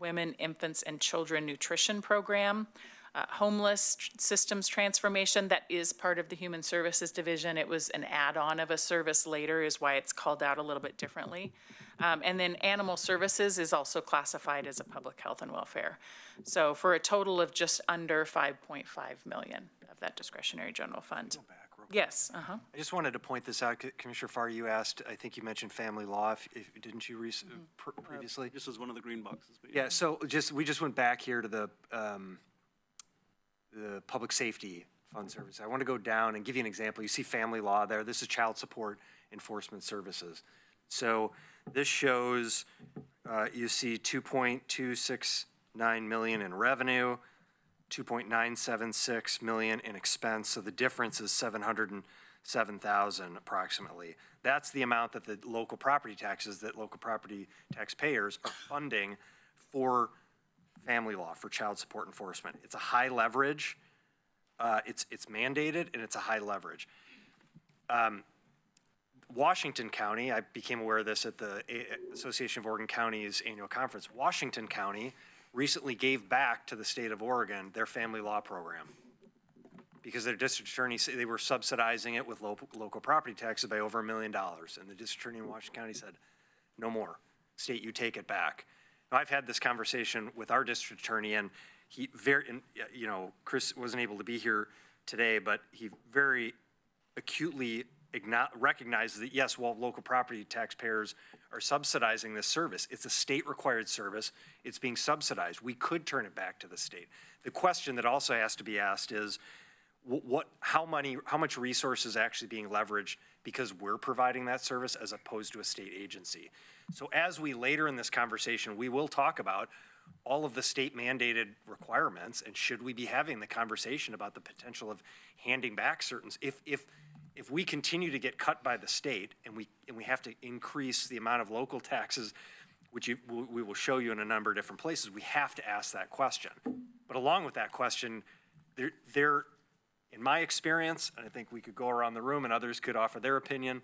Women, Infants, and Children Nutrition Program, homeless systems transformation, that is part of the Human Services Division. It was an add-on of a service later, is why it's called out a little bit differently. And then animal services is also classified as a public health and welfare. So for a total of just under 5.5 million of that discretionary general fund. Yes, I just wanted to point this out, Commissioner Farr, you asked, I think you mentioned family law, didn't you previously? This is one of the green boxes. But Yeah, so we just went back here to the public safety fund service. I want to go down and give you an example. You see family law there. This is child support enforcement services. So this shows, you see 2.269 million in revenue, 2.976 million in expense. So the difference is 707,000 approximately. That's the amount that the local property taxes, that local property taxpayers are funding for family law, for child support enforcement. It's a high leverage. It's mandated, and it's a high leverage. Washington County, I became aware of this at the Association of Oregon Counties annual conference. Washington County recently gave back to the state of Oregon their family law program because their district attorney, they were subsidizing it with local property taxes by over $1 million. And the district attorney in Washington County said, no more. State, you take it back. Now, I've had this conversation with our district attorney, and Chris wasn't able to be here today, but he very acutely recognizes that, yes, while local property taxpayers are subsidizing this service, it's a state-required service. It's being subsidized. We could turn it back to the state. The question that also has to be asked is, how much resources actually being leveraged because we're providing that service as opposed to a state agency? So as we later in this conversation, we will talk about all of the state mandated requirements, and should we be having the conversation about the potential of handing back certain, if we continue to get cut by the state and we have to increase the amount of local taxes, which we will show you in a number of different places, we have to ask that question. But along with that question, there in my experience, and I think we could go around the room and others could offer their opinion,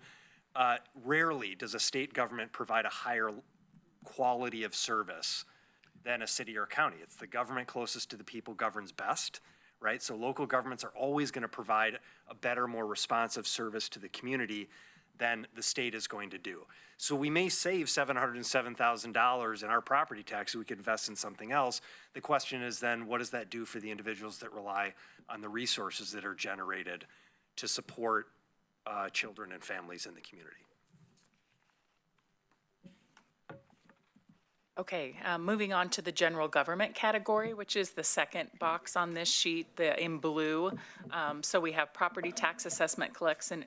rarely does a state government provide a higher quality of service than a city or county. It's the government closest to the people governs best, right? So local governments are always going to provide a better, more responsive service to the community than the state is going to do. So we may save $707,000 in our property tax so we could invest in something else. The question is then, what does that do for the individuals that rely on the resources that are generated to support children and families in the community? Okay, moving on to the general government category, which is the second box on this sheet, in blue. So we have property tax assessment collection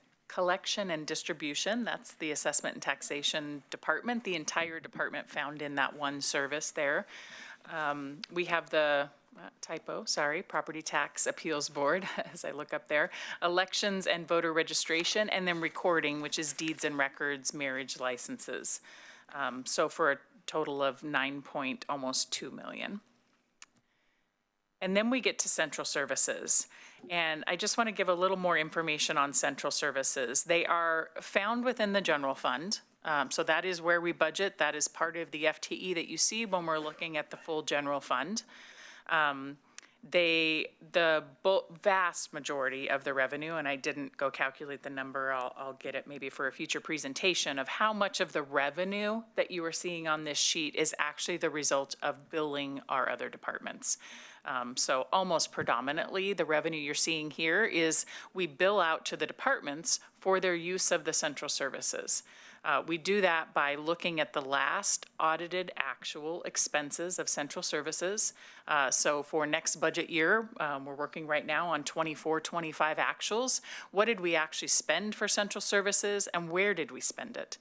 and distribution. That's the assessment and taxation department, the entire department found in that one service there. We have the property tax appeals board, as I look up there, elections and voter registration, and then recording, which is deeds and records, marriage licenses. So for a total of almost 2 million. And then we get to central services. And I just want to give a little more information on central services. They are found within the general fund. So that is where we budget. That is part of the FTE that you see when we're looking at the full general fund. The vast majority of the revenue, and I didn't go calculate the number, I'll get it maybe for a future presentation, of how much of the revenue that you are seeing on this sheet is actually the result of billing our other departments. So almost predominantly, the revenue you're seeing here is we bill out to the departments for their use of the central services. We do that by looking at the last audited actual expenses of central services. So for next budget year, we're working right now on 24-25 actuals. What did we actually spend for central services and where did we spend it?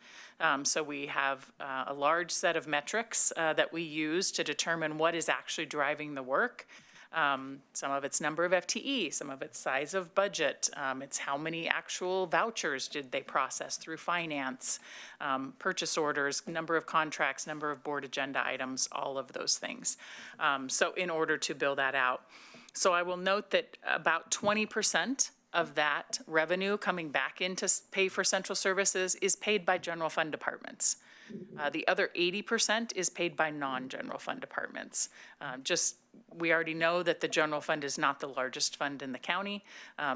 So we have a large set of metrics that we use to determine what is actually driving the work. Some of it's number of FTE, some of it's size of budget, it's how many actual vouchers did they process through finance, purchase orders, number of contracts, number of board agenda items, all of those things. So in order to build that out. So I will note that about 20% of that revenue coming back in to pay for central services is paid by general fund departments. The other 80% is paid by non-general fund departments. We already know that the general fund is not the largest fund in the county,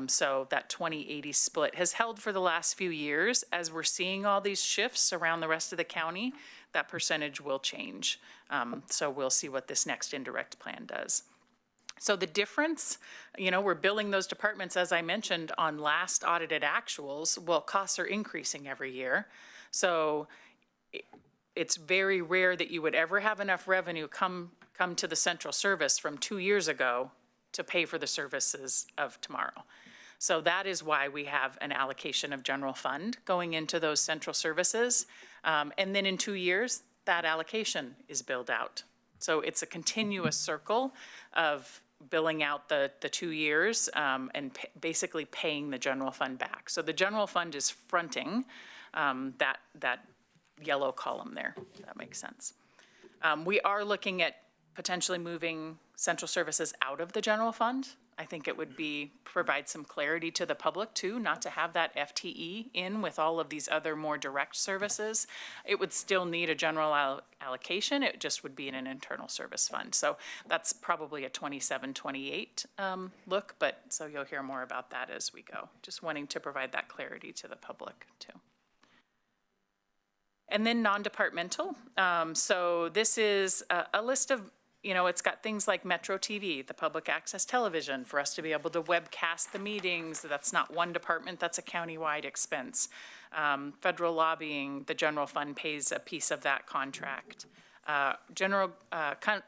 so that 20-80 split has held for the last few years. As we're seeing all these shifts around the rest of the county, that percentage will change. So we'll see what this next indirect plan does. So the difference, we're billing those departments, as I mentioned, on last audited actuals. Well, costs are increasing every year. So it's very rare that you would ever have enough revenue come to the central service from 2 years ago to pay for the services of tomorrow. So that is why we have an allocation of general fund going into those central services. And then in 2 years, that allocation is billed out. So it's a continuous circle of billing out the 2 years and basically paying the general fund back. So the general fund is fronting that yellow column there, if that makes sense. We are looking at potentially moving central services out of the general fund. I think it would provide some clarity to the public too, not to have that FTE in with all of these other more direct services. It would still need a general allocation. It just would be in an internal service fund. So that's probably a 27-28 look, but so you'll hear more about that as we go. Just wanting to provide that clarity to the public too. And then non-departmental. So this is a list of, it's got things like Metro TV, the public access television, for us to be able to webcast the meetings. That's not one department, that's a county-wide expense. Federal lobbying, the general fund pays a piece of that contract.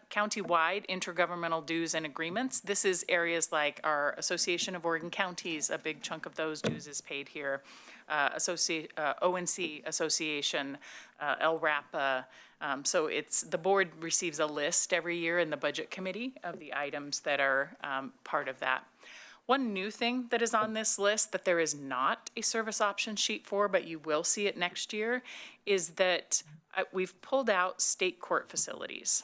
County-wide intergovernmental dues and agreements. This is areas like our Association of Oregon Counties, a big chunk of those dues is paid here. ONC Association, LRAPA. So the board receives a list every year in the budget committee of the items that are part of that. One new thing that is on this list that there is not a service option sheet for, but you will see it next year, is that we've pulled out state court facilities.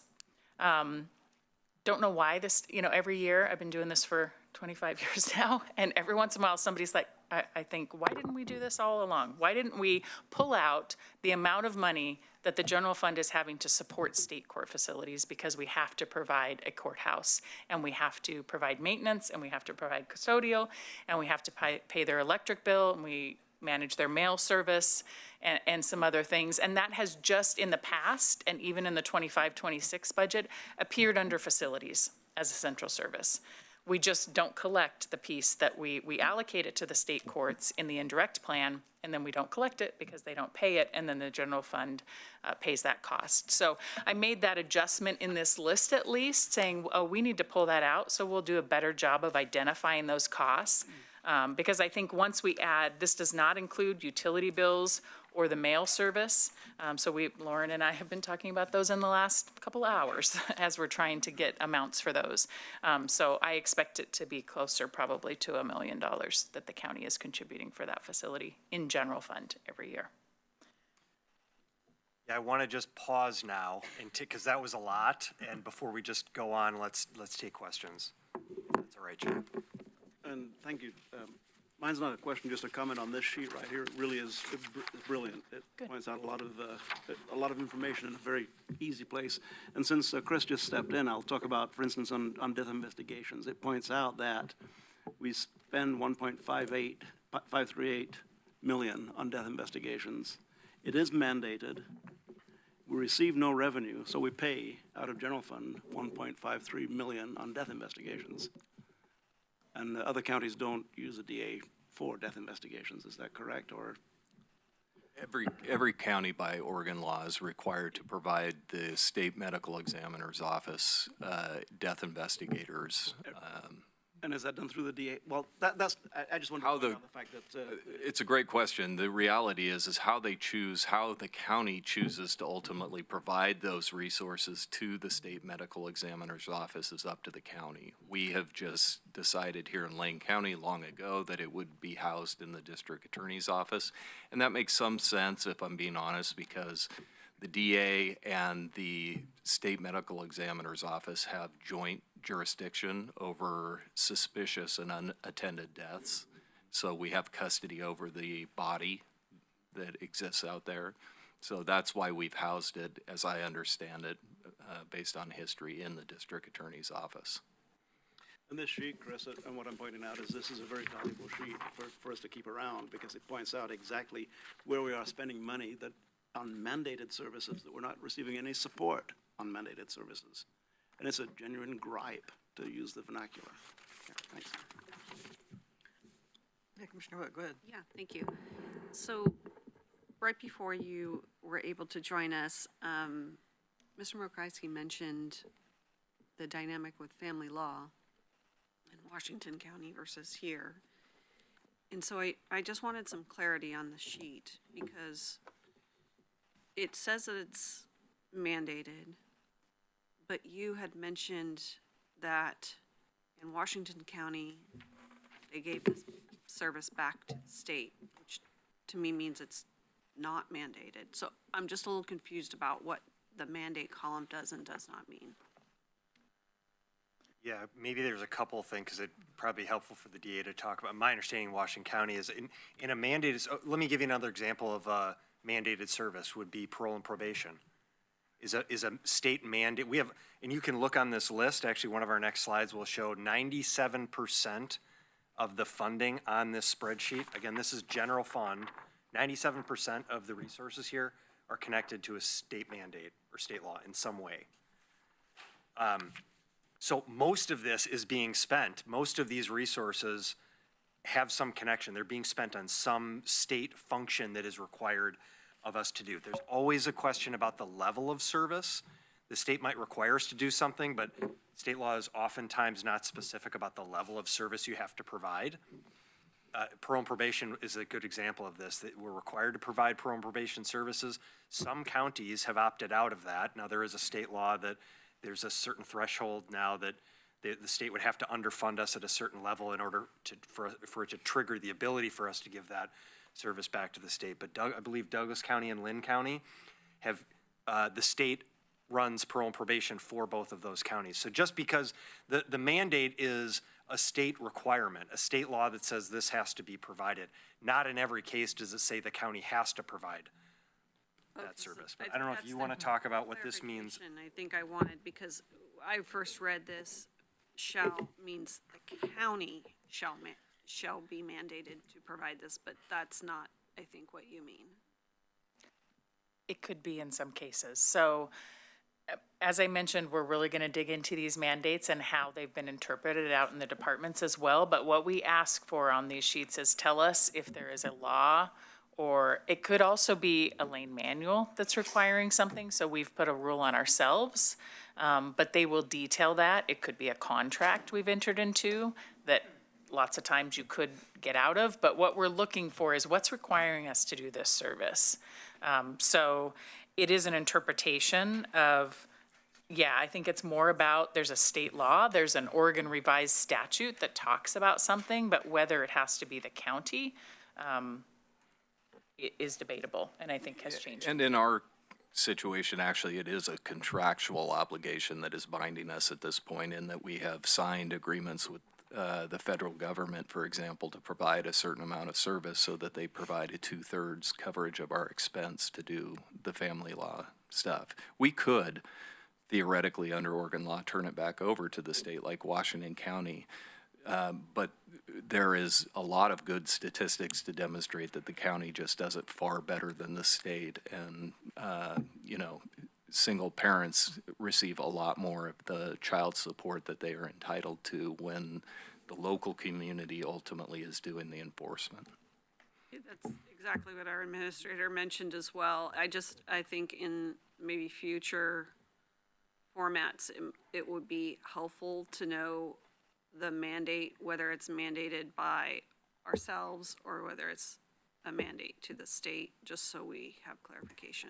don't know why this, every year, I've been doing this for 25 years now, and every once in a while, somebody's like, I think, why didn't we do this all along? Why didn't we pull out the amount of money that the general fund is having to support state court facilities, because we have to provide a courthouse, and we have to provide maintenance, and we have to provide custodial, and we have to pay their electric bill, and we manage their mail service, and some other things. And that has just in the past, and even in the 25-26 budget, appeared under facilities as a central service. We just don't collect the piece that we allocate it to the state courts in the indirect plan, and then we don't collect it because they don't pay it, and then the general fund pays that cost. So I made that adjustment in this list at least, saying, oh, we need to pull that out, so we'll do a better job of identifying those costs. Because I think once we add, this does not include utility bills or the mail service. So Lauren and I have been talking about those in the last couple hours as we're trying to get amounts for those. So I expect it to be closer probably to $1 million that the county is contributing for that facility in general fund every year. Yeah, I want to just pause now and because that was a lot. And before we just go on, let's take questions. That's all right, Chair. And thank you. Mine's not a question, just a comment on this sheet right here. It really is brilliant. It points out a lot of information in a very easy place. And since Chris just stepped in, I'll talk about, for instance, on death investigations. It points out that we spend 538 million on death investigations. It is mandated. We receive no revenue, so we pay out of general fund 1.53 million on death investigations. And the other counties don't use a DA for death investigations, is that correct, or? Every county by Oregon law is required to provide the state medical examiner's office death investigators. And is that done through the DA? Well, I just want to point out the fact that. It's a great question. The reality is how they choose, how the county chooses to ultimately provide those resources to the state medical examiner's office is up to the county. We have just decided here in Lane County long ago that it would be housed in the district attorney's office. And that makes some sense, if I'm being honest, because the DA and the state medical examiner's office have joint jurisdiction over suspicious and unattended deaths. So we have custody over the body that exists out there. So that's why we've housed it, as I understand it, based on history, in the district attorney's office. And this sheet, Chris, and what I'm pointing out is this is a very valuable sheet for us to keep around, because it points out exactly where we are spending money that on mandated services that we're not receiving any support on mandated services. And it's a genuine gripe, to use the vernacular. Yeah, thanks. Yeah, Commissioner Wood, go ahead. Yeah, thank you. So right before you were able to join us, Mr. Murkowski mentioned the dynamic with family law in Washington County versus here. And so I just wanted some clarity on the sheet, because it says that it's mandated, but you had mentioned that in Washington County, they gave this service back to the state, which to me means it's not mandated. So I'm just a little confused about what the mandate column does and does not mean. Yeah, maybe there's a couple of things, because it'd probably be helpful for the DA to talk about. My understanding of Washington County is in a mandated, let me give you another example of a mandated service would be parole and probation. Is a state mandate. We have, and you can look on this list, actually one of our next slides will show 97% of the funding on this spreadsheet. Again, this is general fund. 97% of the resources here are connected to a state mandate or state law in some way. So most of this is being spent. Most of these resources have some connection. They're being spent on some state function that is required of us to do. There's always a question about the level of service. The state might require us to do something, but state law is oftentimes not specific about the level of service you have to provide. Parole and probation is a good example of this, that we're required to provide parole and probation services. Some counties have opted out of that. Now, there is a state law that there's a certain threshold now that the state would have to underfund us at a certain level in order for it to trigger the ability for us to give that service back to the state. But I believe Douglas County and Lynn County have, the state runs parole and probation for both of those counties. So just because the mandate is a state requirement, a state law that says this has to be provided, not in every case does it say the county has to provide that service. But I don't know if you want to talk about what this means. Clarification I think I wanted, because I first read this, shall means the county shall be mandated to provide this, but that's not, I think, what you mean. It could be in some cases. So as I mentioned, we're really going to dig into these mandates and how they've been interpreted out in the departments as well. But what we ask for on these sheets is tell us if there is a law, or it could also be a lane manual that's requiring something. So we've put a rule on ourselves, but they will detail that. It could be a contract we've entered into that lots of times you could get out of. But what we're looking for is what's requiring us to do this service. So it is an interpretation of, yeah, I think it's more about, there's a state law, there's an Oregon revised statute that talks about something, but whether it has to be the county, is debatable, and I think has changed. And in our situation, actually, it is a contractual obligation that is binding us at this point, in that we have signed agreements with the federal government, for example, to provide a certain amount of service so that they provide a 2/3 coverage of our expense to do the family law stuff. We could theoretically, under Oregon law, turn it back over to the state like Washington County. But there is a lot of good statistics to demonstrate that the county just does it far better than the state. And, you know, single parents receive a lot more of the child support that they are entitled to when the local community ultimately is doing the enforcement. That's exactly what our administrator mentioned as well. I think in maybe future formats, it would be helpful to know the mandate, whether it's mandated by ourselves or whether it's a mandate to the state, just so we have clarification.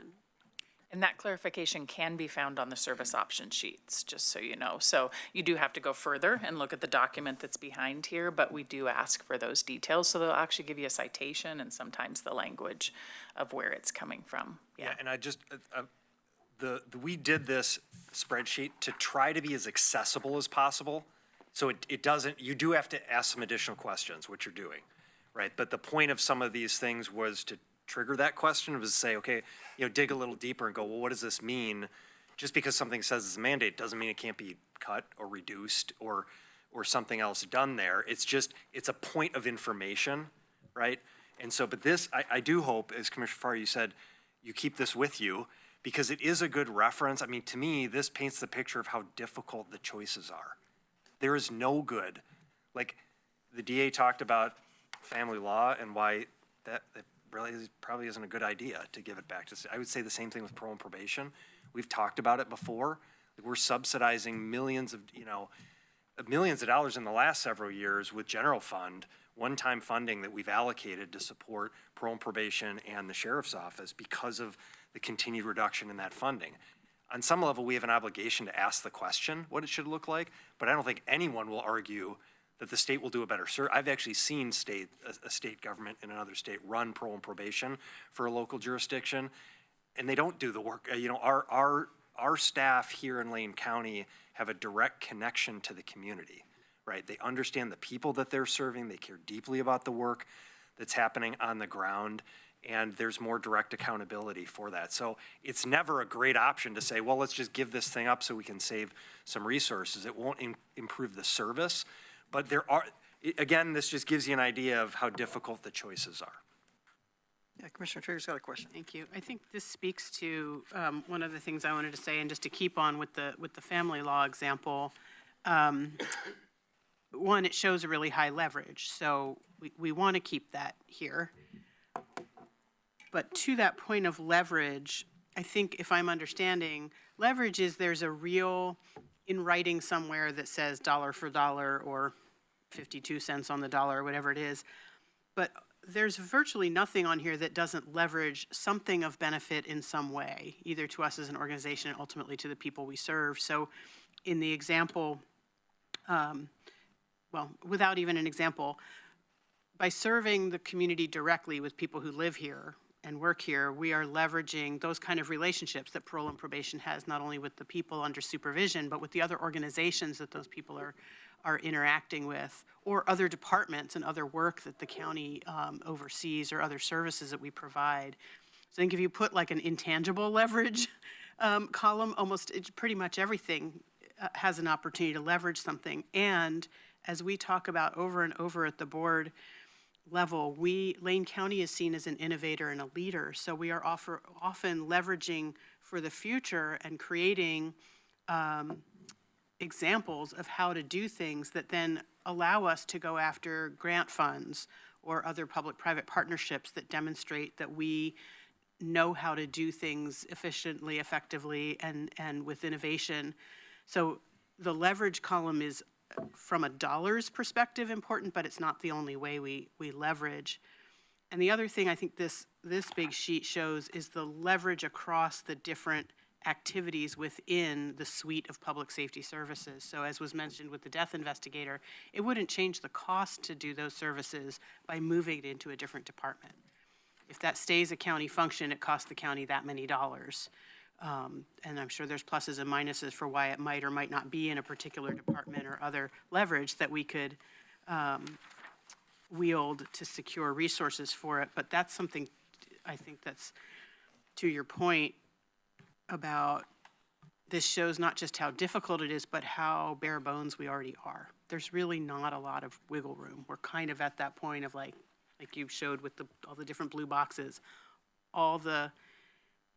And that clarification can be found on the service option sheets, just so you know. So you do have to go further and look at the document that's behind here, but we do ask for those details. So they'll actually give you a citation and sometimes the language of where it's coming from. Yeah, and I just, we did this spreadsheet to try to be as accessible as possible. So it doesn't, you do have to ask some additional questions, which you're doing, right? But the point of some of these things was to trigger that question, was to say, okay, you know, dig a little deeper and go, well, what does this mean? Just because something says it's a mandate doesn't mean it can't be cut or reduced or something else done there. It's just, it's a point of information, right? And so, but this, I do hope, as Commissioner Farr, you said, you keep this with you, because it is a good reference. I mean, to me, this paints the picture of how difficult the choices are. There is no good, like the DA talked about family law and why that really probably isn't a good idea to give it back to, I would say the same thing with parole and probation. We've talked about it before. Like, we're subsidizing millions of dollars in the last several years with general fund, one-time funding that we've allocated to support parole and probation and the sheriff's office because of the continued reduction in that funding. On some level, we have an obligation to ask the question what it should look like, but I don't think anyone will argue that the state will do a better service. I've actually seen a state government in another state run parole and probation for a local jurisdiction, and they don't do the work. You know, our staff here in Lane County have a direct connection to the community, right? They understand the people that they're serving. They care deeply about the work that's happening on the ground, and there's more direct accountability for that. So it's never a great option to say, well, let's just give this thing up so we can save some resources. It won't improve the service, but again, this just gives you an idea of how difficult the choices are. Yeah, Commissioner Trigger's got a question. Thank you. I think this speaks to one of the things I wanted to say, and just to keep on with the family law example. One, it shows a really high leverage, so we want to keep that here. But to that point of leverage, I think if I'm understanding, leverage is there's a real, in writing somewhere that says dollar for dollar or 52 cents on the dollar or whatever it is, but there's virtually nothing on here that doesn't leverage something of benefit in some way, either to us as an organization and ultimately to the people we serve. So in the example, well, without even an example, by serving the community directly with people who live here, and work here, we are leveraging those kind of relationships that parole and probation has, not only with the people under supervision, but with the other organizations that those people are interacting with, or other departments and other work that the county oversees, or other services that we provide. So I think if you put like an intangible leverage column, pretty much everything has an opportunity to leverage something. And as we talk about over and over at the board level, Lane County is seen as an innovator and a leader. So we are often leveraging for the future and creating examples of how to do things that then allow us to go after grant funds or other public-private partnerships that demonstrate that we know how to do things efficiently, effectively, and with innovation. So the leverage column is, from a dollars perspective, important, but it's not the only way we leverage. And the other thing I think this big sheet shows is the leverage across the different activities within the suite of public safety services. So as was mentioned with the death investigator, it wouldn't change the cost to do those services by moving it into a different department. If that stays a county function, it costs the county that many dollars. And I'm sure there's pluses and minuses for why it might or might not be in a particular department, or other leverage that we could wield to secure resources for it. But that's something, I think that's, to your point about, this shows not just how difficult it is, but how bare bones we already are. There's really not a lot of wiggle room. We're kind of at that point of like you showed with all the different blue boxes, all the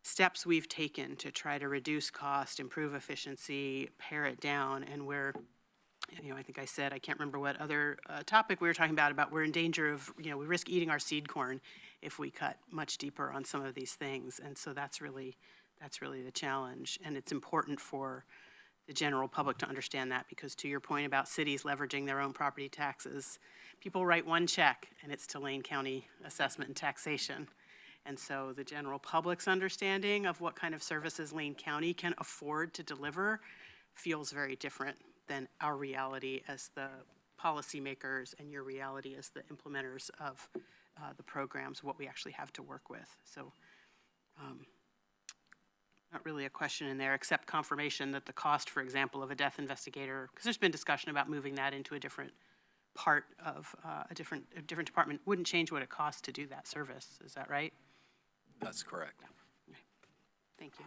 steps we've taken to try to reduce cost, improve efficiency, pare it down, and we're, I think I said, I can't remember what other topic we were talking about we're in danger of, we risk eating our seed corn if we cut much deeper on some of these things. And so that's really the challenge. And it's important for the general public to understand that, because to your point about cities leveraging their own property taxes, people write one check and it's to Lane County assessment and taxation. And so the general public's understanding of what kind of services Lane County can afford to deliver feels very different than our reality as the policymakers and your reality as the implementers of the programs, what we actually have to work with. So not really a question in there, except confirmation that the cost, for example, of a death investigator, because there's been discussion about moving that into a different part of a different department, wouldn't change what it costs to do that service. Is that right? That's correct. Okay. Thank you.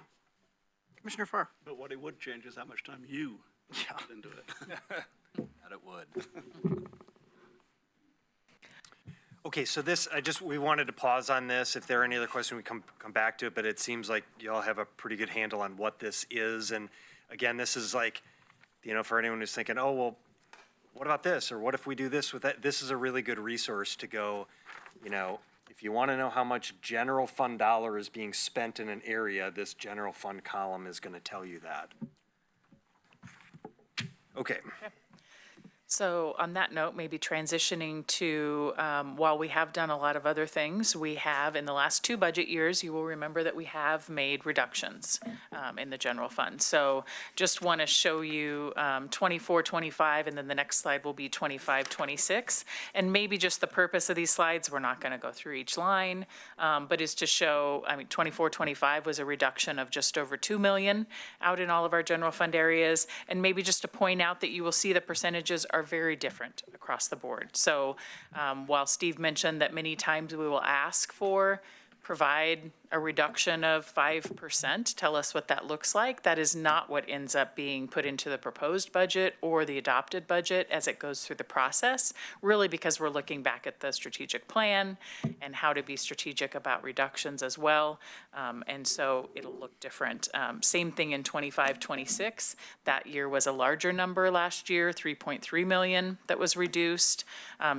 Commissioner Farr. But what it would change is how much time you put into it. That it would. Okay, so this, we wanted to pause on this. If there are any other questions, we come back to it, but it seems like y'all have a pretty good handle on what this is. And again, this is like, for anyone who's thinking, oh, well, what about this? Or what if we do this with that? This is a really good resource to go, if you want to know how much general fund dollar is being spent in an area, this general fund column is going to tell you that. Okay. So on that note, maybe transitioning to, while we have done a lot of other things, we have, in the last 2 budget years, you will remember that we have made reductions in the general fund. So just want to show you 24, 25, and then the next slide will be 25, 26. And maybe just the purpose of these slides, we're not going to go through each line, but is to show, 24, 25 was a reduction of just over 2 million out in all of our general fund areas. And maybe just to point out that you will see the percentages are very different across the board. So while Steve mentioned that many times we will ask for, provide a reduction of 5%, tell us what that looks like, that is not what ends up being put into the proposed budget or the adopted budget as it goes through the process, really because we're looking back at the strategic plan and how to be strategic about reductions as well. And so it'll look different. Same thing in 25, 26. That year was a larger number last year, 3.3 million that was reduced.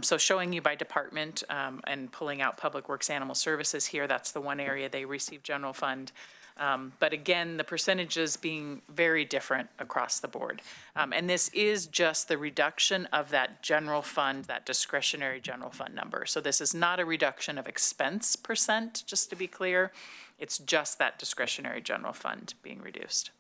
So showing you by department and pulling out Public Works Animal Services here, that's the one area they receive general fund. But again, the percentages being very different across the board. And this is just the reduction of that general fund, that discretionary general fund number. So this is not a reduction of expense percent, just to be clear. It's just that discretionary general fund being reduced.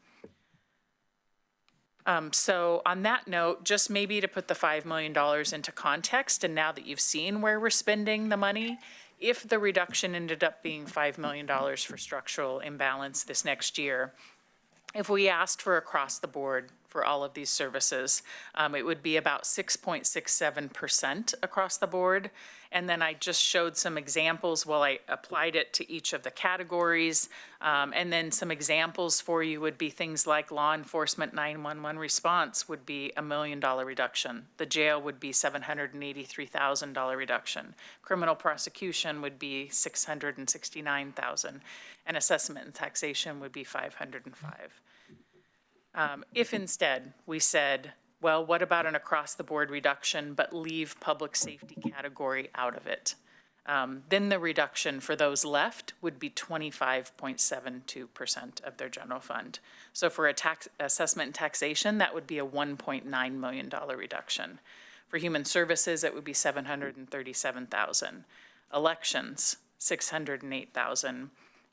So on that note, just maybe to put the $5 million into context, and now that you've seen where we're spending the money, If the reduction ended up being $5 million for structural imbalance this next year, if we asked for across the board for all of these services, it would be about 6.67% across the board. And then I just showed some examples while I applied it to each of the categories. And then some examples for you would be things like law enforcement 911 response would be $1 million reduction. The jail would be $783,000 reduction. Criminal prosecution would be $669,000. And assessment and taxation would be $505,000. If instead we said, well, what about an across-the-board reduction, but leave public safety category out of it? Then the reduction for those left would be 25.72% of their general fund. So for a tax assessment and taxation, that would be a $1.9 million reduction. For human services, it would be $737,000. Elections, $608,000.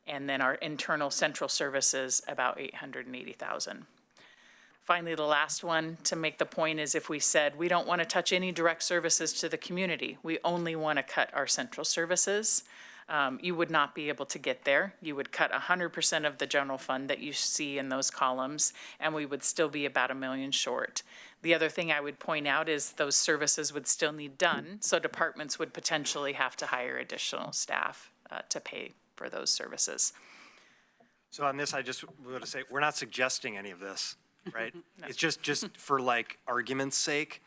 And then our internal central services, about $880,000. Finally, the last one to make the point is if we said we don't want to touch any direct services to the community, we only want to cut our central services, you would not be able to get there. You would cut 100% of the general fund that you see in those columns, and we would still be about $1 million short. The other thing I would point out is those services would still need done, so departments would potentially have to hire additional staff to pay for those services. So on this, I just want to say, we're not suggesting any of this, right? No. It's just for like argument's sake.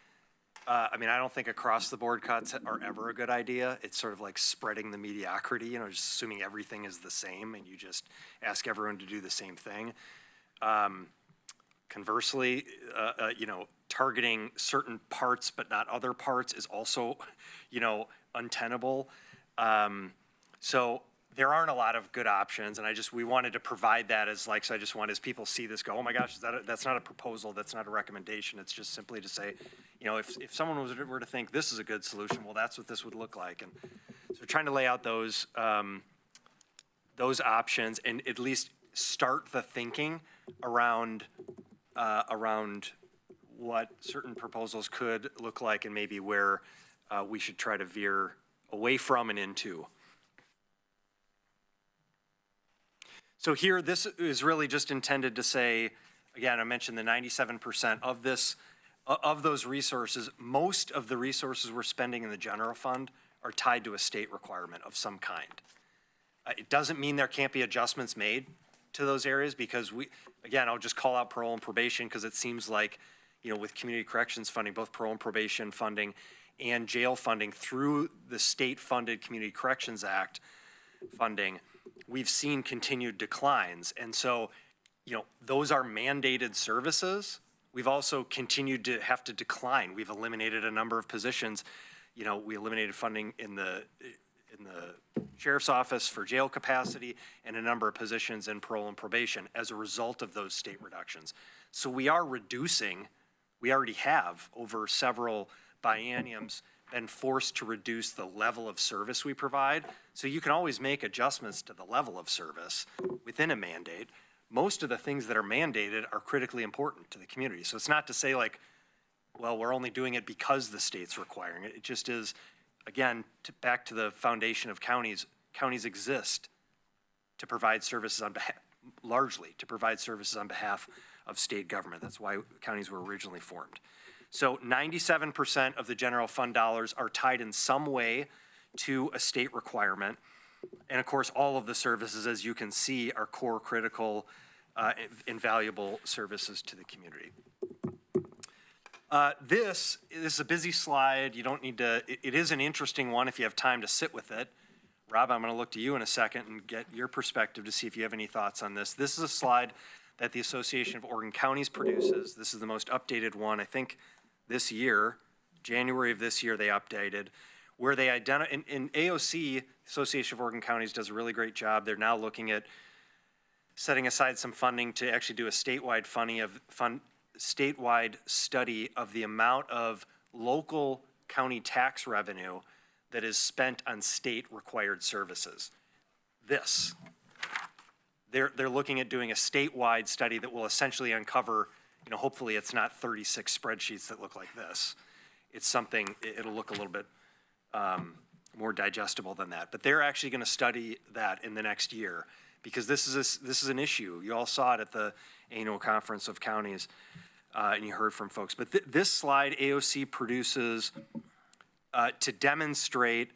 I mean, I don't think across the board cuts are ever a good idea. It's sort of like spreading the mediocrity, you know, just assuming everything is the same and you just ask everyone to do the same thing. Conversely, you know, targeting certain parts but not other parts is also, you know, untenable. So there aren't a lot of good options, and we wanted to provide that as like, so I just want as people see this go, oh my gosh, that's not a proposal, that's not a recommendation, it's just simply to say, you know, if someone were to think this is a good solution, well, that's what this would look like. And so we're trying to lay out those options and at least start the thinking around what certain proposals could look like and maybe where we should try to veer away from and into. So here, this is really just intended to say, again, I mentioned the 97% of this, of those resources, most of the resources we're spending in the general fund are tied to a state requirement of some kind. It doesn't mean there can't be adjustments made to those areas because again, I'll just call out parole and probation because it seems like, you know, with community corrections funding, both parole and probation funding and jail funding through the state-funded Community Corrections Act funding, we've seen continued declines. And so, you know, those are mandated services. We've also continued to have to decline. We've eliminated a number of positions. You know, we eliminated funding in the sheriff's office for jail capacity and a number of positions in parole and probation as a result of those state reductions. So we are reducing, we already have over several bienniums been forced to reduce the level of service we provide. So you can always make adjustments to the level of service within a mandate. Most of the things that are mandated are critically important to the community. So it's not to say like, well, we're only doing it because the state's requiring it. It just is, again, back to the foundation of counties. Counties exist to provide services on behalf, largely to provide services on behalf of state government. That's why counties were originally formed. So 97% of the general fund dollars are tied in some way to a state requirement. And of course, all of the services, as you can see, are core, critical, invaluable services to the community. This is a busy slide. You don't need to, it is an interesting one if you have time to sit with it. Rob, I'm going to look to you in a second and get your perspective to see if you have any thoughts on this. This is a slide that the Association of Oregon Counties produces. This is the most updated one, I think, this year, January of this year, they updated, where they identify, in AOC, Association of Oregon Counties does a really great job. They're now looking at setting aside some funding to actually do a statewide statewide study of the amount of local county tax revenue that is spent on state-required services. They're looking at doing a statewide study that will essentially uncover, you know, hopefully it's not 36 spreadsheets that look like this. It's something, it'll look a little bit more digestible than that. But they're actually going to study that in the next year, because this is an issue. You all saw it at the annual conference of counties, and you heard from folks. But this slide AOC produces to demonstrate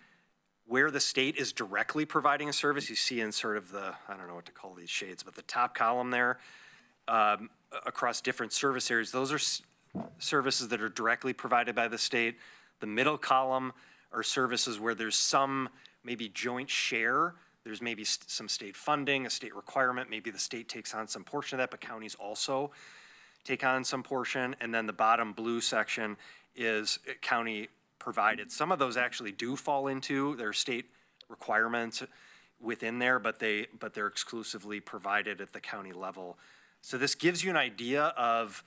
where the state is directly providing a service. You see in sort of the, I don't know what to call these shades, but the top column there, across different service areas, those are services that are directly provided by the state. The middle column are services where there's some maybe joint share. There's maybe some state funding, a state requirement. Maybe the state takes on some portion of that, but counties also take on some portion. And then the bottom blue section is county provided. Some of those actually do fall into their state requirements within there, but they're exclusively provided at the county level. So this gives you an idea of,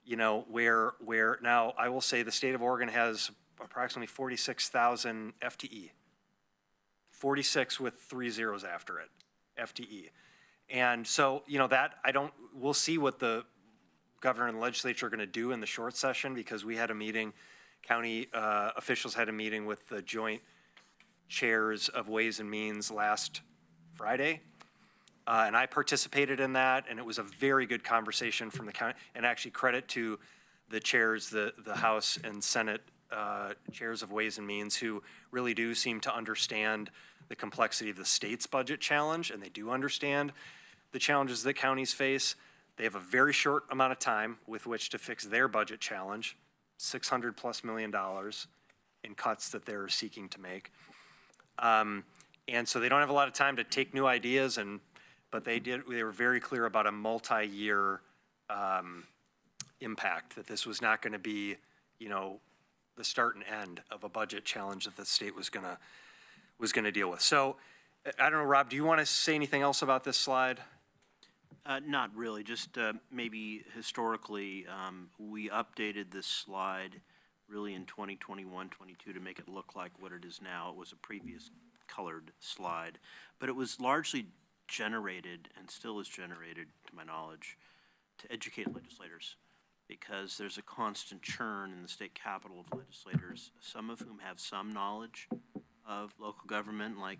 you know, where now I will say the state of Oregon has approximately 46,000 FTE. 46 with 3 zeros after it, FTE. And so, you know, we'll see what the governor and the legislature are going to do in the short session, because we had a meeting, county officials had a meeting with the joint chairs of Ways and Means last Friday. And I participated in that, and it was a very good conversation from the county, and actually credit to the chairs, the House and Senate chairs of Ways and Means, who really do seem to understand the complexity of the state's budget challenge, and they do understand the challenges that counties face. They have a very short amount of time with which to fix their budget challenge, $600+ million in cuts that they're seeking to make. And so they don't have a lot of time to take new ideas, but they were very clear about a multi-year impact, that this was not going to be, you know, the start and end of a budget challenge that the state was going to deal with. So I don't know, Rob, do you want to say anything else about this slide? Not really, just maybe historically, we updated this slide really in 2021, 22 to make it look like what it is now. It was a previous colored slide, but it was largely generated, and still is generated to my knowledge, to educate legislators, because there's a constant churn in the state capital of legislators, some of whom have some knowledge of local government, like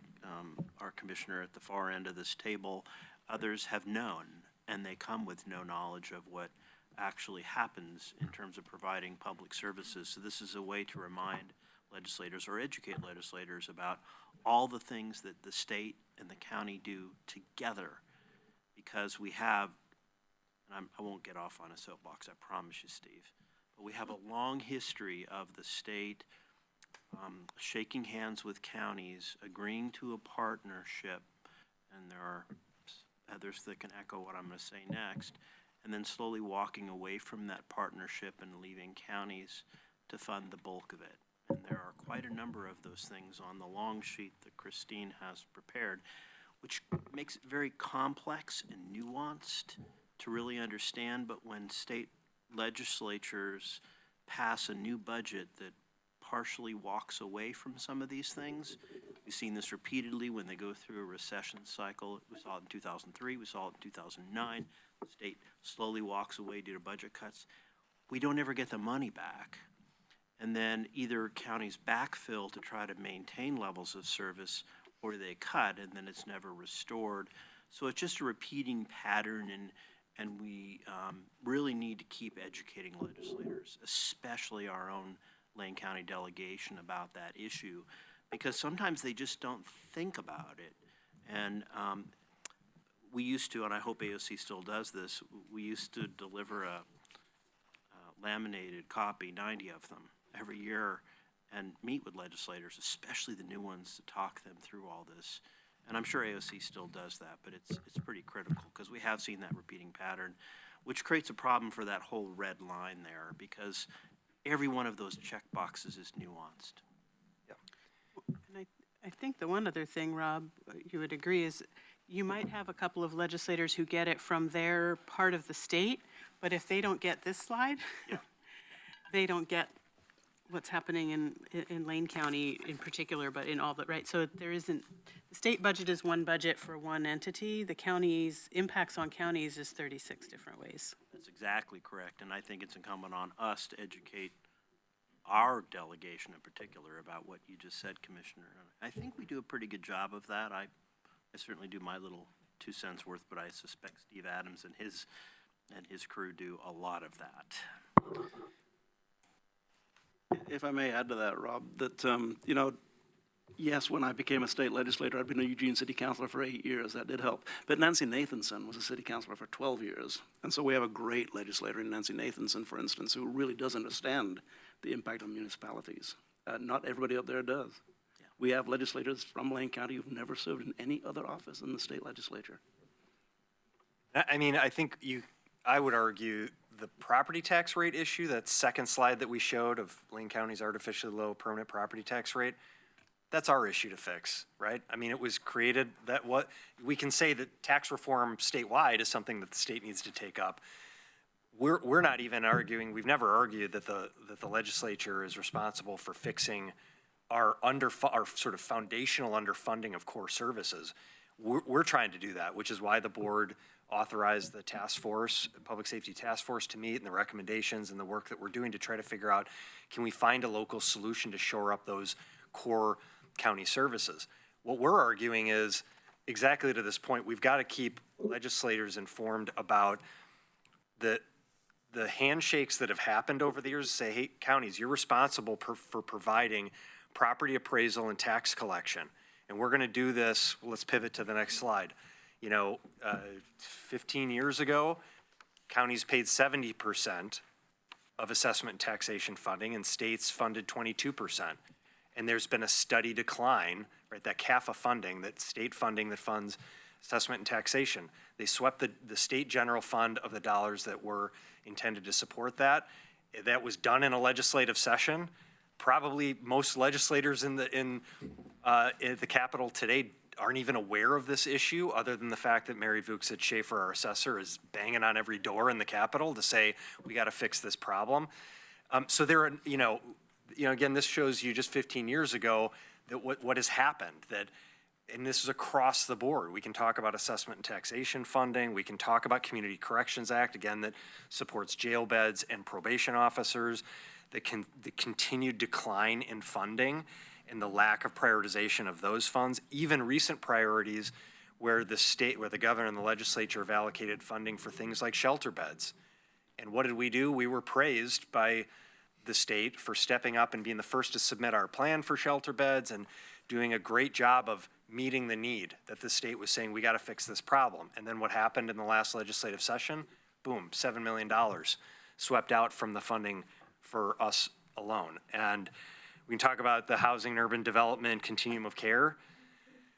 our commissioner at the far end of this table. Others have known, and they come with no knowledge of what actually happens in terms of providing public services. So this is a way to remind legislators or educate legislators about all the things that the state and the county do together, because we have, and I won't get off on a soapbox, I promise you, Steve, but we have a long history of the state shaking hands with counties, agreeing to a partnership, and there are others that can echo what I'm going to say next, and then slowly walking away from that partnership and leaving counties to fund the bulk of it. And there are quite a number of those things on the long sheet that Christine has prepared, which makes it very complex and nuanced to really understand. But when state legislatures pass a new budget that partially walks away from some of these things, we've seen this repeatedly when they go through a recession cycle. We saw it in 2003, we saw it in 2009. The state slowly walks away due to budget cuts. We don't ever get the money back. And then either counties backfill to try to maintain levels of service, or they cut and then it's never restored. So it's just a repeating pattern, and we really need to keep educating legislators, especially our own Lane County delegation, about that issue, because sometimes they just don't think about it. And we used to, and I hope AOC still does this, we used to deliver a laminated copy, 90 of them, every year, and meet with legislators, especially the new ones, to talk them through all this. And I'm sure AOC still does that, but it's pretty critical, because we have seen that repeating pattern, which creates a problem for that whole red line there, because every one of those check boxes is nuanced. And I think the one other thing, Rob, you would agree, is you might have a couple of legislators who get it from their part of the state, but if they don't get this slide, they don't get what's happening in Lane County in particular, but in all the, right? So there isn't, the state budget is one budget for one entity. The county's impacts on counties is 36 different ways. That's exactly correct, and I think it's incumbent on us to educate our delegation in particular about what you just said, Commissioner. I think we do a pretty good job of that. I certainly do my little 2 cents worth, but I suspect Steve Adams and his crew do a lot of that. If I may add to that, Rob, that, yes, when I became a state legislator, I'd been a Eugene city councilor for 8 years. That did help. But Nancy Nathanson was a city councilor for 12 years. And so we have a great legislator in Nancy Nathanson, for instance, who really does understand the impact on municipalities. Not everybody up there does. Yeah. We have legislators from Lane County who've never served in any other office in the state legislature. I mean, I think I would argue the property tax rate issue, that second slide that we showed of Lane County's artificially low permanent property tax rate, that's our issue to fix, right? I mean, it was created we can say that tax reform statewide is something that the state needs to take up. We're not even arguing, we've never argued that the legislature is responsible for fixing our sort of foundational underfunding of core services. We're trying to do that, which is why the board authorized the task force, public safety task force, to meet, and the recommendations and the work that we're doing to try to figure out, can we find a local solution to shore up those core county services? What we're arguing is, exactly to this point, we've got to keep legislators informed about the handshakes that have happened over the years. Say, hey, counties, you're responsible for providing property appraisal and tax collection. And we're going to do this. Let's pivot to the next slide. 15 years ago, counties paid 70% of assessment and taxation funding, and states funded 22%. And there's been a steady decline, right? That CAFA funding, that state funding that funds assessment and taxation. They swept the state general fund of the dollars that were intended to support that. That was done in a legislative session. Probably most legislators in the Capitol today aren't even aware of this issue, other than the fact that Mary Vuksich Schaefer, our assessor, is banging on every door in the Capitol to say, we got to fix this problem. So there are, again, this shows you just 15 years ago that what has happened, and this is across the board. We can talk about assessment and taxation funding. We can talk about Community Corrections Act, again, that supports jail beds and probation officers, the continued decline in funding and the lack of prioritization of those funds, even recent priorities where the governor and the legislature have allocated funding for things like shelter beds. And what did we do? We were praised by the state for stepping up and being the first to submit our plan for shelter beds and doing a great job of meeting the need that the state was saying, we got to fix this problem. And then what happened in the last legislative session? Boom, $7 million swept out from the funding for us alone. And we can talk about the housing and urban development continuum of care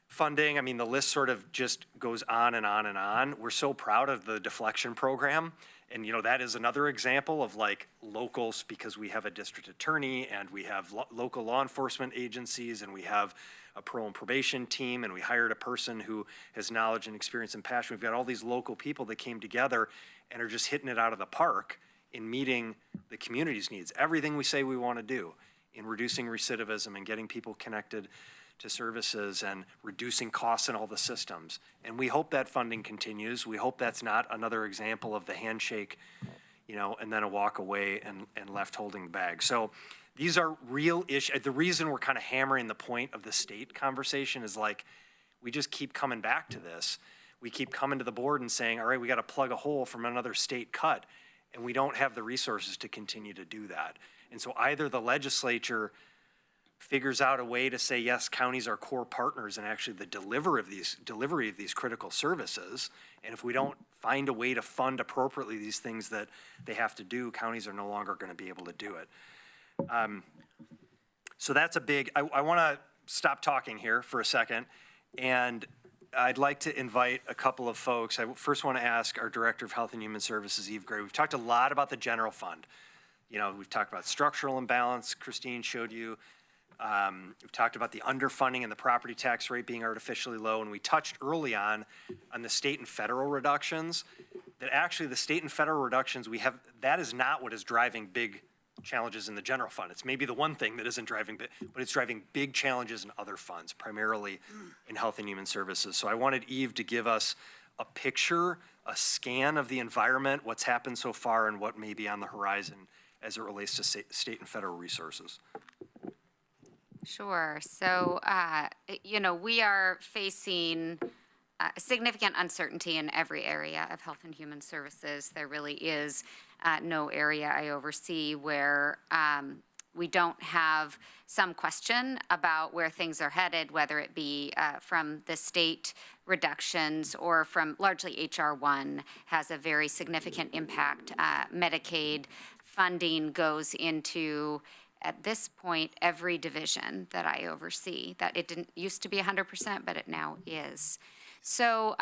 funding. I mean, the list sort of just goes on and on and on. We're so proud of the deflection program. And, that is another example of like locals, because we have a district attorney and we have local law enforcement agencies and we have a parole and probation team, and we hired a person who has knowledge and experience and passion. We've got all these local people that came together and are just hitting it out of the park in meeting the community's needs. Everything we say we want to do in reducing recidivism and getting people connected to services and reducing costs in all the systems. And we hope that funding continues. We hope that's not another example of the handshake, and then a walk away and left holding the bag. So these are real issues. The reason we're kind of hammering the point of the state conversation is like, we just keep coming back to this. We keep coming to the board and saying, all right, we got to plug a hole from another state cut. And we don't have the resources to continue to do that. And so either the legislature figures out a way to say, yes, counties are core partners in actually the delivery of these critical services. And if we don't find a way to fund appropriately these things that they have to do, counties are no longer going to be able to do it. So that's a big, I want to stop talking here for a second. And I'd like to invite a couple of folks. I first want to ask our Director of Health and Human Services, Eve Gray. We've talked a lot about the general fund. We've talked about structural imbalance. Christine showed you. We've talked about the underfunding and the property tax rate being artificially low. And we touched early on the state and federal reductions, that actually the state and federal reductions that is not what is driving big challenges in the general fund. It's maybe the one thing that isn't driving big, but it's driving big challenges in other funds, primarily in health and human services. So I wanted Eve to give us a picture, a scan of the environment, what's happened so far and what may be on the horizon as it relates to state and federal resources. Sure. So, we are facing significant uncertainty in every area of health and human services. There really is no area I oversee where we don't have some question about where things are headed, whether it be from the state reductions or from largely HR 1 has a very significant impact. Medicaid funding goes into, at this point, every division that I oversee. That it didn't used to be 100%, but it now is. So,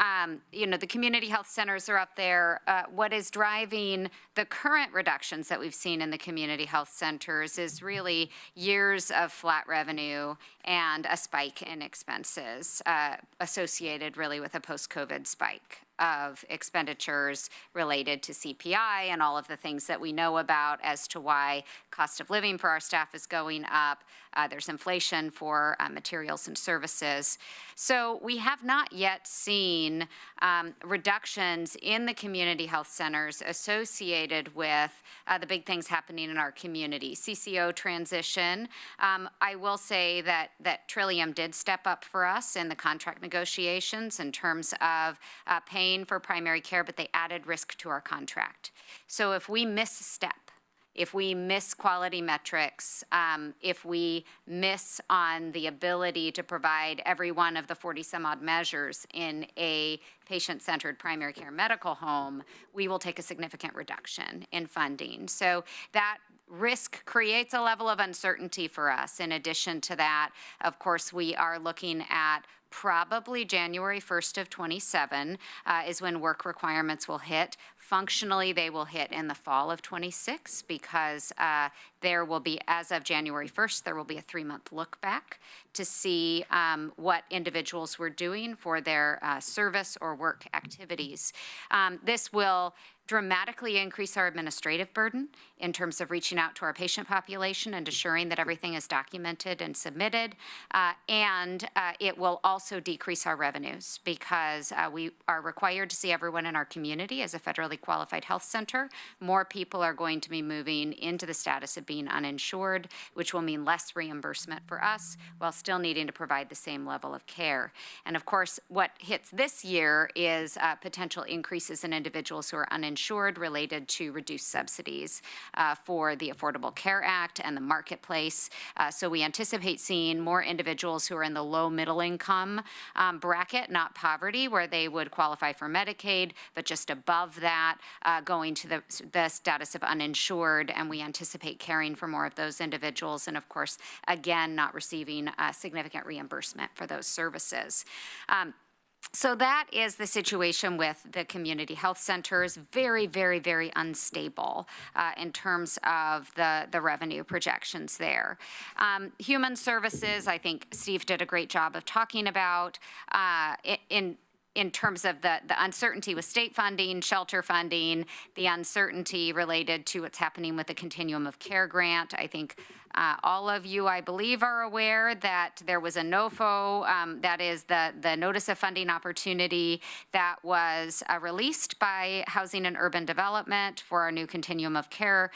the community health centers are up there. What is driving the current reductions that we've seen in the community health centers is really years of flat revenue and a spike in expenses associated really with a post-COVID spike of expenditures related to CPI and all of the things that we know about as to why cost of living for our staff is going up. There's inflation for materials and services. So we have not yet seen reductions in the community health centers associated with the big things happening in our community. CCO transition, I will say that Trillium did step up for us in the contract negotiations in terms of paying for primary care, but they added risk to our contract. So if we misstep, if we miss quality metrics, if we miss on the ability to provide every one of the 40-some-odd measures in a patient-centered primary care medical home, we will take a significant reduction in funding. So that risk creates a level of uncertainty for us. In addition to that, of course, we are looking at probably January 1st of 27 is when work requirements will hit. Functionally, they will hit in the fall of 26 because there will be, as of January 1st, there will be a 3-month look back to see what individuals were doing for their service or work activities. This will dramatically increase our administrative burden in terms of reaching out to our patient population and assuring that everything is documented and submitted. And it will also decrease our revenues because we are required to see everyone in our community as a federally qualified health center. More people are going to be moving into the status of being uninsured, which will mean less reimbursement for us while still needing to provide the same level of care. And of course, what hits this year is potential increases in individuals who are uninsured related to reduced subsidies for the Affordable Care Act and the marketplace. So we anticipate seeing more individuals who are in the low middle income bracket, not poverty, where they would qualify for Medicaid, but just above that, going to the status of uninsured, and we anticipate caring for more of those individuals, and of course, again, not receiving significant reimbursement for those services. So that is the situation with the community health centers. Very, very, very unstable in terms of the revenue projections there. Human services, I think Steve did a great job of talking about in terms of the uncertainty with state funding, shelter funding, the uncertainty related to what's happening with the Continuum of Care grant. I think all of you, I believe, are aware that there was a NOFO, that is the Notice of Funding Opportunity that was released by Housing and Urban Development for our new Continuum of Care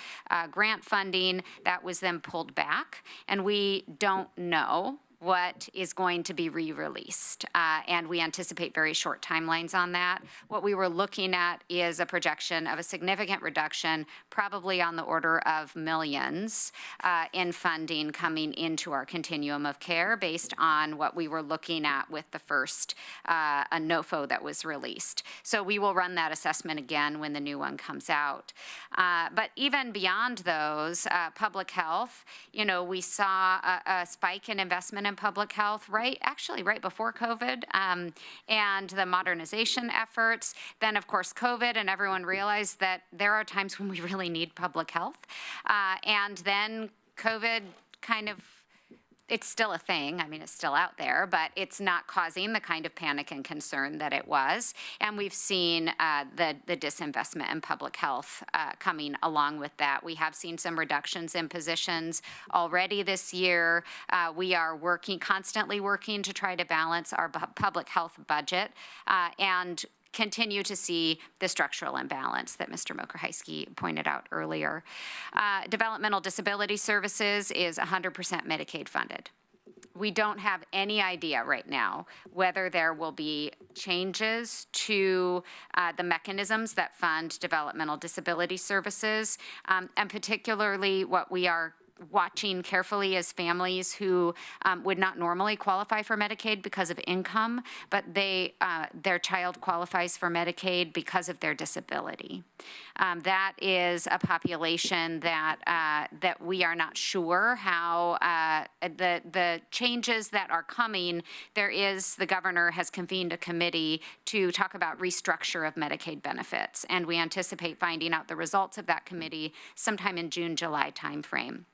grant funding. That was then pulled back, and we don't know what is going to be re-released, and we anticipate very short timelines on that. What we were looking at is a projection of a significant reduction, probably on the order of millions in funding coming into our continuum of care based on what we were looking at with the first a NOFO that was released. So we will run that assessment again when the new one comes out. But even beyond those, public health, we saw a spike in investment in public health right before COVID and the modernization efforts. Then, of course, COVID, and everyone realized that there are times when we really need public health. And then COVID it's still a thing. I mean, it's still out there, but it's not causing the kind of panic and concern that it was. And we've seen the disinvestment in public health coming along with that. We have seen some reductions in positions already this year. We are constantly working to try to balance our public health budget and continue to see the structural imbalance that Mr. Mokrahysky pointed out earlier. Developmental disability services is 100% Medicaid funded. We don't have any idea right now whether there will be changes to the mechanisms that fund developmental disability services, and particularly what we are watching carefully as families who would not normally qualify for Medicaid because of income, but their child qualifies for Medicaid because of their disability. That is a population that we are not sure how the changes that are coming. The governor has convened a committee to talk about restructure of Medicaid benefits, and we anticipate finding out the results of that committee sometime in June, July timeframe.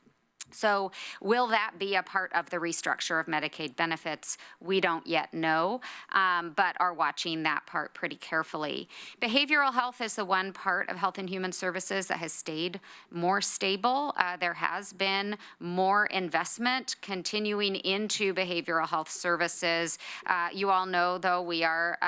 So will that be a part of the restructure of Medicaid benefits? We don't yet know, but are watching that part pretty carefully. Behavioral health is the one part of Health and Human Services that has stayed more stable. There has been more investment continuing into behavioral health services. You all know, though, we are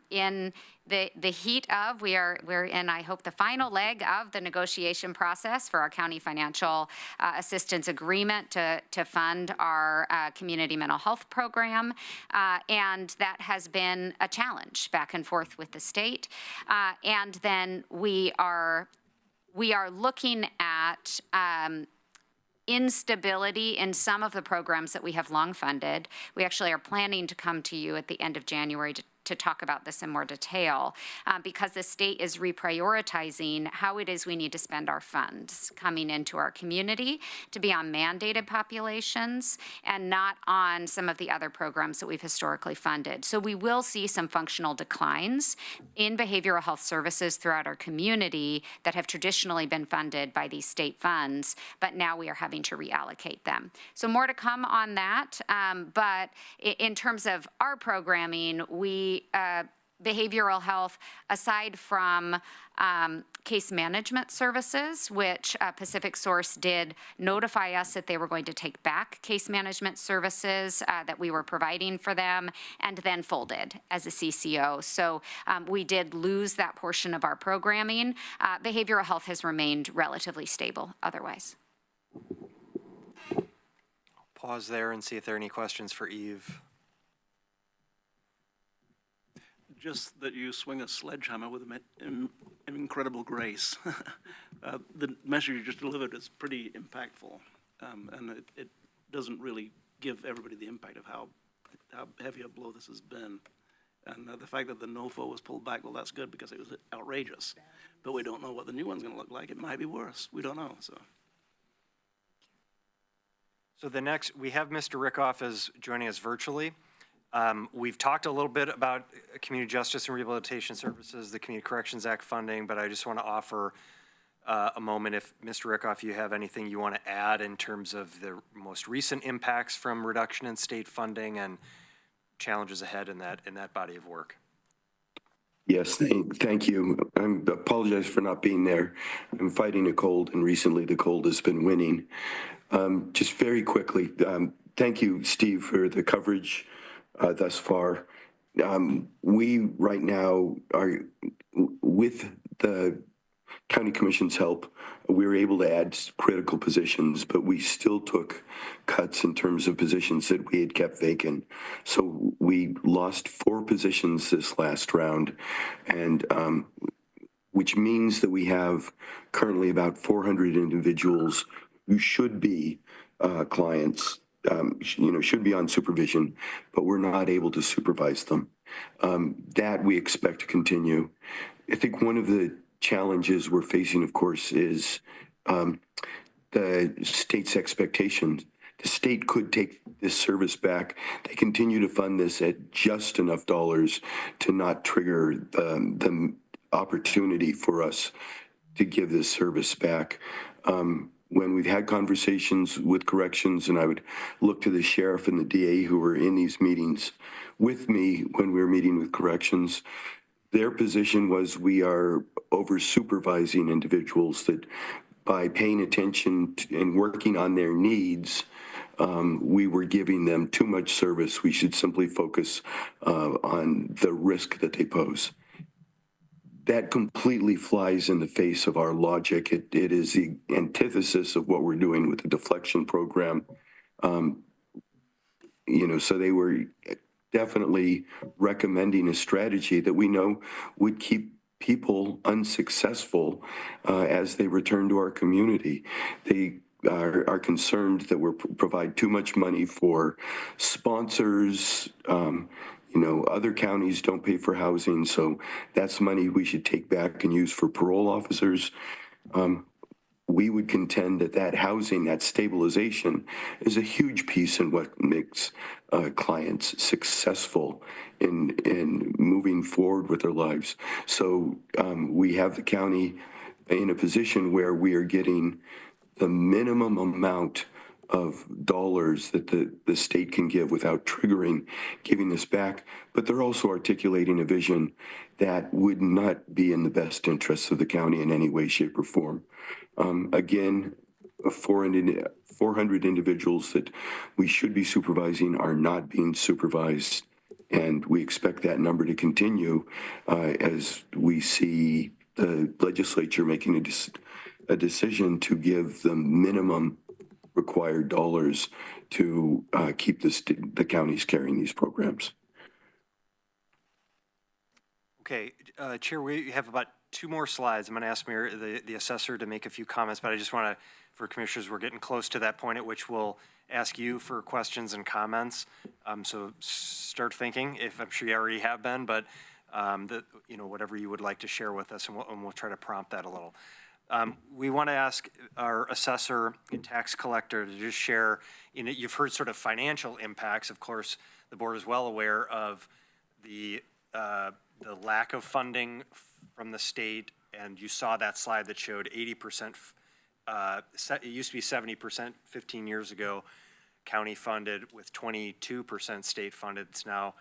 in the heat of, we're in, I hope, the final leg of the negotiation process for our county financial assistance agreement to fund our community mental health program, and that has been a challenge back and forth with the state. And then we are looking at instability in some of the programs that we have long funded. We actually are planning to come to you at the end of January to talk about this in more detail, because the state is reprioritizing how it is we need to spend our funds coming into our community to be on mandated populations and not on some of the other programs that we've historically funded. So we will see some functional declines in behavioral health services throughout our community that have traditionally been funded by these state funds, but now we are having to reallocate them. So more to come on that, but in terms of our programming, behavioral health, aside from case management services, which Pacific Source did notify us that they were going to take back case management services that we were providing for them, and then folded as a CCO. So we did lose that portion of our programming. Behavioral health has remained relatively stable otherwise. Pause there and see if there are any questions for Eve. Just that you swing a sledgehammer with an incredible grace. The message you just delivered is pretty impactful, and it doesn't really give everybody the impact of how heavy a blow this has been. And the fact that the NOFO was pulled back, well, that's good because it was outrageous. But we don't know what the new one's going to look like. It might be worse. We don't know. So the next, we have Mr. Rickoff as joining us virtually. We've talked a little bit about community justice and rehabilitation services, the Community Corrections Act funding, but I just want to offer a moment if, Mr. Rickoff, you have anything you want to add in terms of the most recent impacts from reduction in state funding and challenges ahead in that body of work. Yes, thank you. I apologize for not being there. I'm fighting a cold, and recently the cold has been winning. Just very quickly, thank you, Steve, for the coverage thus far. We right now are, with the County Commission's help, we were able to add critical positions, but we still took cuts in terms of positions that we had kept vacant. So we lost 4 positions this last round, and which means that we have currently about 400 individuals who should be clients, should be on supervision, but we're not able to supervise them. That we expect to continue. I think one of the challenges we're facing, of course, is the state's expectations. The state could take this service back. They continue to fund this at just enough dollars to not trigger the opportunity for us to give this service back. When we've had conversations with corrections, and I would look to the sheriff and the DA who were in these meetings with me when we were meeting with corrections, their position was we are over supervising individuals, that by paying attention and working on their needs, we were giving them too much service. We should simply focus on the risk that they pose. that completely flies in the face of our logic. It is the antithesis of what we're doing with the deflection program. So they were definitely recommending a strategy that we know would keep people unsuccessful as they return to our community. They are concerned that we provide too much money for sponsors. Other counties don't pay for housing, so that's money we should take back and use for parole officers. We would contend that housing, that stabilization, is a huge piece in what makes clients successful in moving forward with their lives. So we have the county in a position where we are getting the minimum amount of dollars that the state can give without giving this back, but they're also articulating a vision that would not be in the best interests of the county in any way, shape, or form. Again, 400 individuals that we should be supervising are not being supervised, and we expect that number to continue as we see the legislature making a decision to give the minimum required dollars to keep the counties carrying these programs. Okay, Chair, we have about 2 more slides. I'm going to ask the assessor to make a few comments, but I just want to, for commissioners, we're getting close to that point at which we'll ask you for questions and comments. So start thinking, if I'm sure you already have been, but whatever you would like to share with us, and we'll try to prompt that a little. We want to ask our assessor and tax collector to just share, you've heard sort of financial impacts. Of course, the board is well aware of the lack of funding from the state, and you saw that slide that showed 80%, it used to be 70% 15 years ago, county funded with 22% state funded. It's now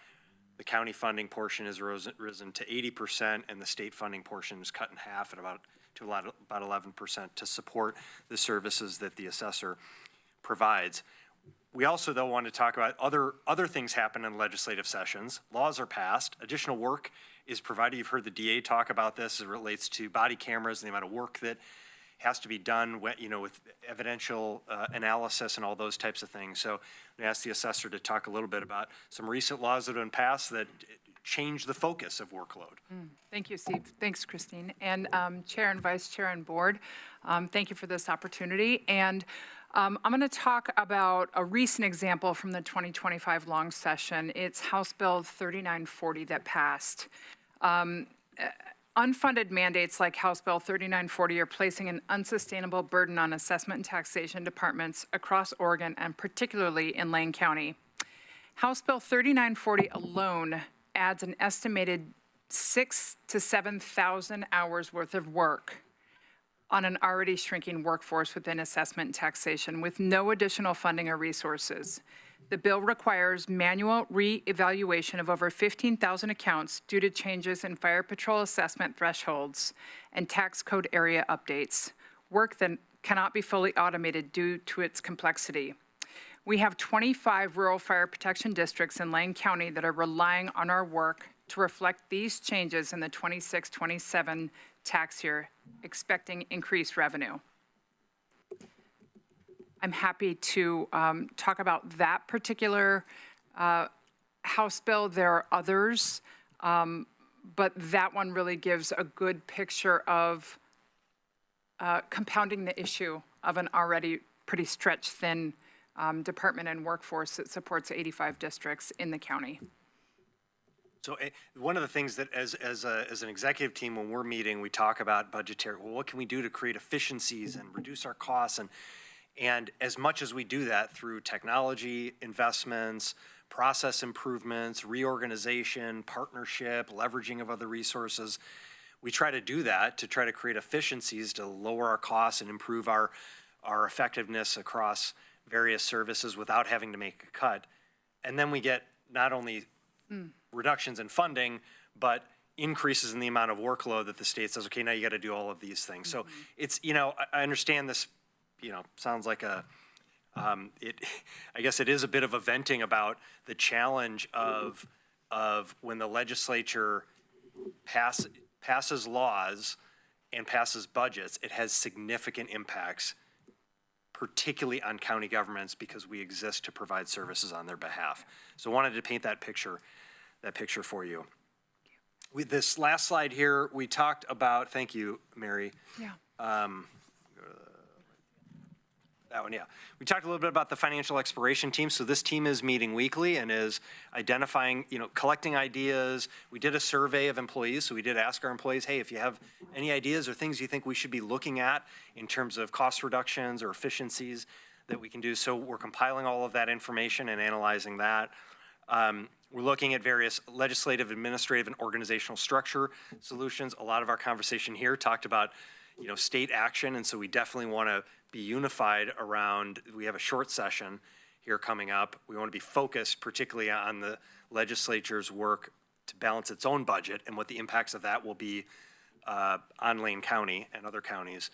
the county funding portion has risen to 80%, and the state funding portion is cut in half at about 11% to support the services that the assessor provides. We also, though, want to talk about other things happen in legislative sessions. Laws are passed. Additional work is provided. You've heard the DA talk about this as it relates to body cameras and the amount of work that has to be done, with evidential analysis and all those types of things. So I asked the assessor to talk a little bit about some recent laws that have been passed that change the focus of workload. Thank you, Steve. Thanks, Christine. And Chair and Vice Chair and Board, thank you for this opportunity. And I'm going to talk about a recent example from the 2025 long session. It's House Bill 3940 that passed. Unfunded mandates like House Bill 3940 are placing an unsustainable burden on assessment and taxation departments across Oregon and particularly in Lane County. House Bill 3940 alone adds an estimated 6,000 to 7,000 hours worth of work on an already shrinking workforce within assessment and taxation with no additional funding or resources. The bill requires manual re-evaluation of over 15,000 accounts due to changes in fire patrol assessment thresholds and tax code area updates, work that cannot be fully automated due to its complexity. We have 25 rural fire protection districts in Lane County that are relying on our work to reflect these changes in the 26-27 tax year, expecting increased revenue. I'm happy to talk about that particular House bill. There are others, but that one really gives a good picture of compounding the issue of an already pretty stretched thin department and workforce that supports 85 districts in the county. So one of the things that as an executive team, when we're meeting, we talk about budgetary, well, what can we do to create efficiencies and reduce our costs? And as much as we do that through technology investments, process improvements, reorganization, partnership, leveraging of other resources, we try to do that to try to create efficiencies to lower our costs and improve our effectiveness across various services without having to make a cut. And then we get not only reductions in funding, but increases in the amount of workload that the state says, okay, now you got to do all of these things. So it's, I understand this, sounds like I guess it is a bit of a venting about the challenge of when the legislature passes laws and passes budgets, it has significant impacts, particularly on county governments, because we exist to provide services on their behalf. So I wanted to paint that picture for you. With this last slide here, we talked about, thank you, Mary. Yeah. That one, yeah. We talked a little bit about the financial exploration team. So this team is meeting weekly and is identifying, collecting ideas. We did a survey of employees. So we did ask our employees, hey, if you have any ideas or things you think we should be looking at in terms of cost reductions or efficiencies that we can do. So we're compiling all of that information and analyzing that. We're looking at various legislative, administrative, and organizational structure solutions. A lot of our conversation here talked about, state action. And so we definitely want to be unified around, we have a short session here coming up. We want to be focused particularly on the legislature's work to balance its own budget and what the impacts of that will be on Lane County and other counties.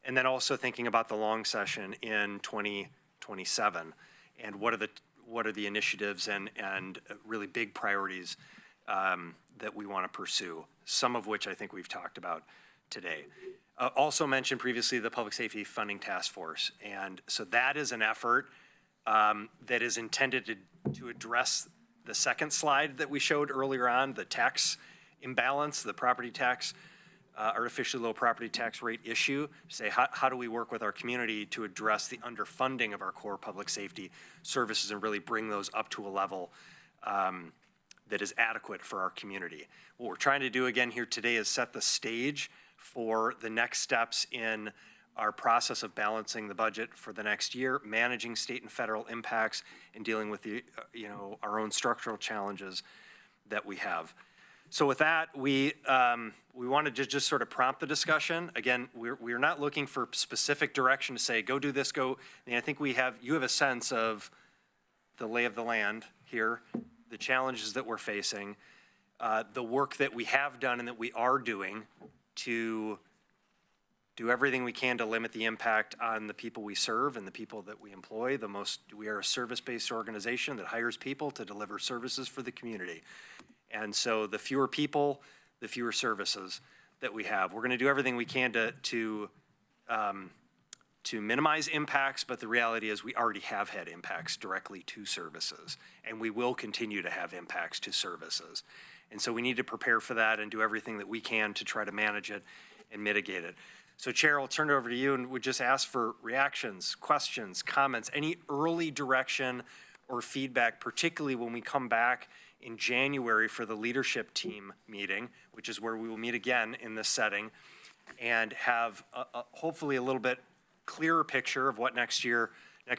And then also thinking about the long session in 2027 and what are the initiatives and really big priorities that we want to pursue, some of which I think we've talked about today. Also mentioned previously the Public Safety Funding Task Force. And so that is an effort that is intended to address the second slide that we showed earlier on, the tax imbalance, the property tax, artificially low property tax rate issue. Say, how do we work with our community to address the underfunding of our core public safety services and really bring those up to a level that is adequate for our community? What we're trying to do again here today is set the stage for the next steps in our process of balancing the budget for the next year, managing state and federal impacts, and dealing with the, our own structural challenges that we have. So with that, we wanted to just sort of prompt the discussion. Again, we're not looking for specific direction to say, go do this, go. I think you have a sense of the lay of the land here, the challenges that we're facing, the work that we have done and that we are doing to do everything we can to limit the impact on the people we serve and the people that we employ. We are a service-based organization that hires people to deliver services for the community. And so the fewer people, the fewer services that we have. We're going to do everything we can to minimize impacts, but the reality is we already have had impacts directly to services, and we will continue to have impacts to services. And so we need to prepare for that and do everything that we can to try to manage it and mitigate it. So Chair, I'll turn it over to you and would just ask for reactions, questions, comments, any early direction or feedback, particularly when we come back in January for the leadership team meeting, which is where we will meet again in this setting and have hopefully a little bit clearer picture of what next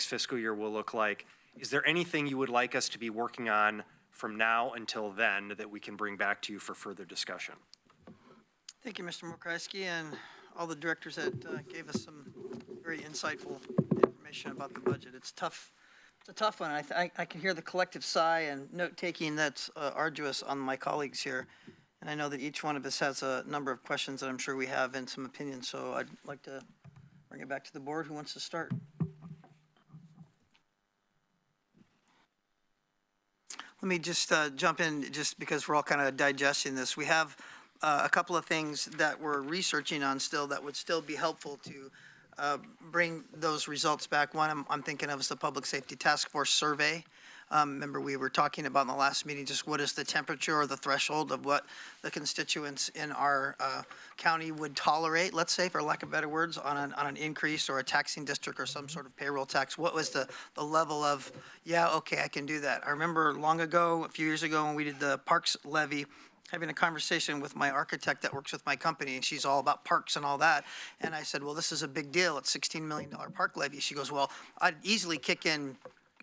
fiscal year will look like. Is there anything you would like us to be working on from now until then that we can bring back to you for further discussion? Thank you, Mr. Mokreisky, and all the directors that gave us some very insightful information about the budget. It's tough. It's a tough one. I can hear the collective sigh and note-taking that's arduous on my colleagues here. And I know that each one of us has a number of questions that I'm sure we have and some opinions. So I'd like to bring it back to the board. Who wants to start? Let me just jump in just because we're all kind of digesting this. We have a couple of things that we're researching on still that would still be helpful to bring those results back. One I'm thinking of is the Public Safety Task Force survey. Remember, we were talking about in the last meeting just what is the temperature or the threshold of what the constituents in our county would tolerate, let's say, for lack of better words, on an increase or a taxing district or some sort of payroll tax. What was the level of, yeah, okay, I can do that. I remember long ago, a few years ago, when we did the parks levy, having a conversation with my architect that works with my company, and she's all about parks and all that. And I said, well, this is a big deal. It's $16 million park levy. She goes, well, I'd easily kick in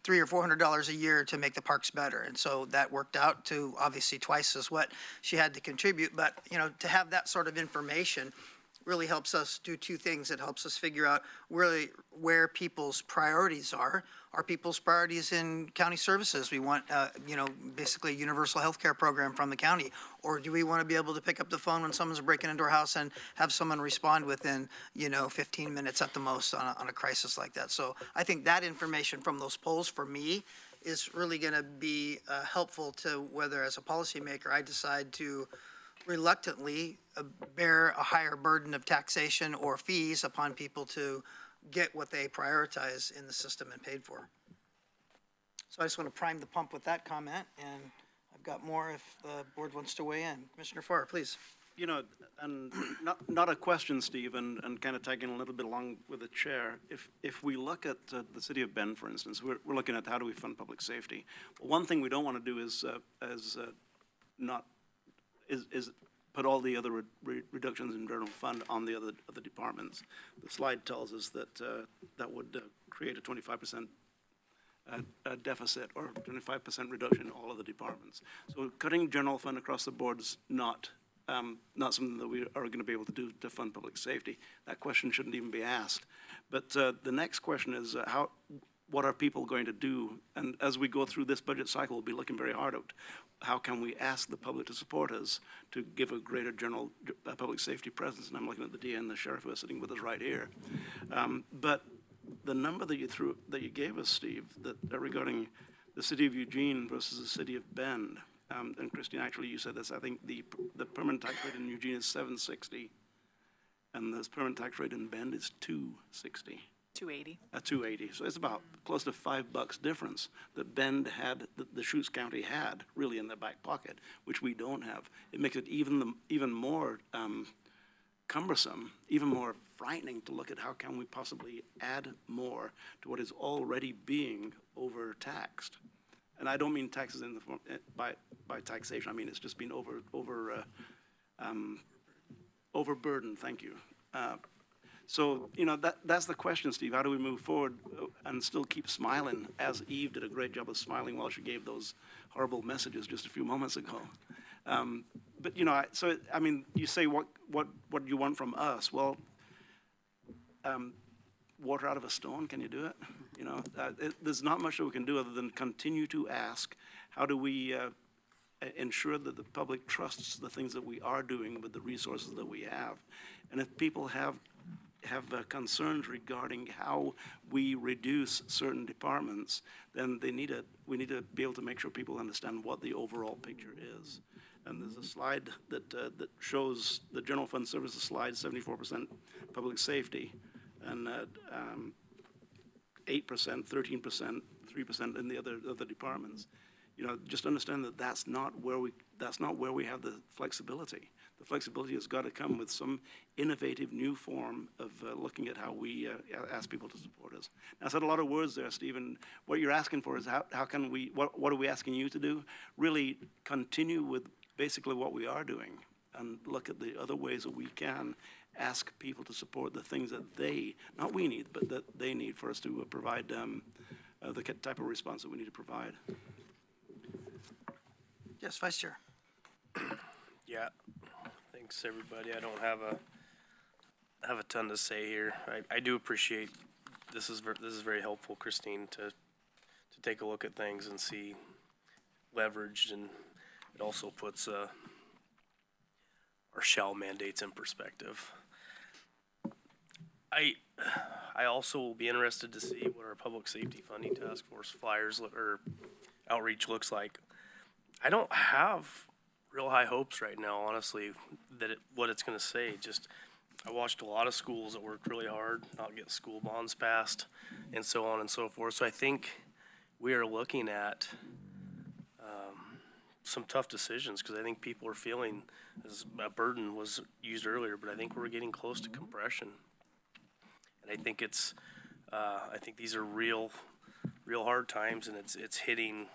$300 or $400 a year to make the parks better. And so that worked out to obviously twice as what she had to contribute. But, to have that sort of information really helps us do two things. It helps us figure out really where people's priorities are. Are people's priorities in county services? We want, basically a universal health care program from the county. Or do we want to be able to pick up the phone when someone's breaking into our house and have someone respond within, 15 minutes at the most on a crisis like that? So I think that information from those polls for me is really going to be helpful to whether as a policymaker I decide to reluctantly bear a higher burden of taxation or fees upon people to get what they prioritize in the system and paid for. So I just want to prime the pump with that comment, and I've got more if the board wants to weigh in. Commissioner Farr, please. You know, and not a question, Steve, and kind of tagging a little bit along with the chair. If we look at the city of Bend, for instance, we're looking at how do we fund public safety. Well, one thing we don't want to do is put all the other reductions in general fund on the other departments. The slide tells us that that would create a 25% deficit or 25% reduction in all of the departments. So cutting general fund across the board is not something that we are going to be able to do to fund public safety. That question shouldn't even be asked. But the next question is what are people going to do? And as we go through this budget cycle, we'll be looking very hard at how can we ask the public to support us to give a greater general public safety presence. And I'm looking at the DA and the sheriff who are sitting with us right here. But the number that you gave us, Steve, that regarding the city of Eugene versus the city of Bend, and Christine, actually, you said this. I think the permanent tax rate in Eugene is $760, and the permanent tax rate in Bend is $260. 280. $280. So it's about close to $5 difference that Bend had, that the Deschutes County had, really in their back pocket, which we don't have. It makes it even more cumbersome, even more frightening to look at how can we possibly add more to what is already being overtaxed. And I don't mean taxes in the form by taxation. I mean it's just been overburdened. Thank you. So you know that's the question, Steve. How do we move forward and still keep smiling? As Eve did a great job of smiling while she gave those horrible messages just a few moments ago. But you know, I mean, you say what do you want from us? Well, water out of a stone. Can you do it? You know, there's not much that we can do other than continue to ask. How do we ensure that the public trusts the things that we are doing with the resources that we have? And if people have concerns regarding how we reduce certain departments, then we need to be able to make sure people understand what the overall picture is. And there's a slide that shows the general fund services slide, 74% public safety, and 8%, 13%, 3% in the other departments. You know, just understand that that's not where we have the flexibility. The flexibility has got to come with some innovative new form of looking at how we ask people to support us. Now, I said a lot of words there, Stephen. What you're asking for is how can we, what are we asking you to do? Really continue with basically what we are doing and look at the other ways that we can ask people to support the things that not we need, but that they need for us to provide the type of response that we need to provide. Yes, Vice Chair. Yeah, thanks everybody. I don't have a ton to say here. I do appreciate this is very helpful, Christine, to take a look at things and see leverage, and it also puts our shall mandates in perspective. I also will be interested to see what our public safety funding task force flyers or outreach looks like. I don't have real high hopes right now, honestly, that what it's going to say. Just I watched a lot of schools that worked really hard, not get school bonds passed, and so on and so forth. So I think we are looking at some tough decisions, because I think people are feeling, as a burden was used earlier, but I think we're getting close to compression. And I think I think these are real hard times, and it's hitting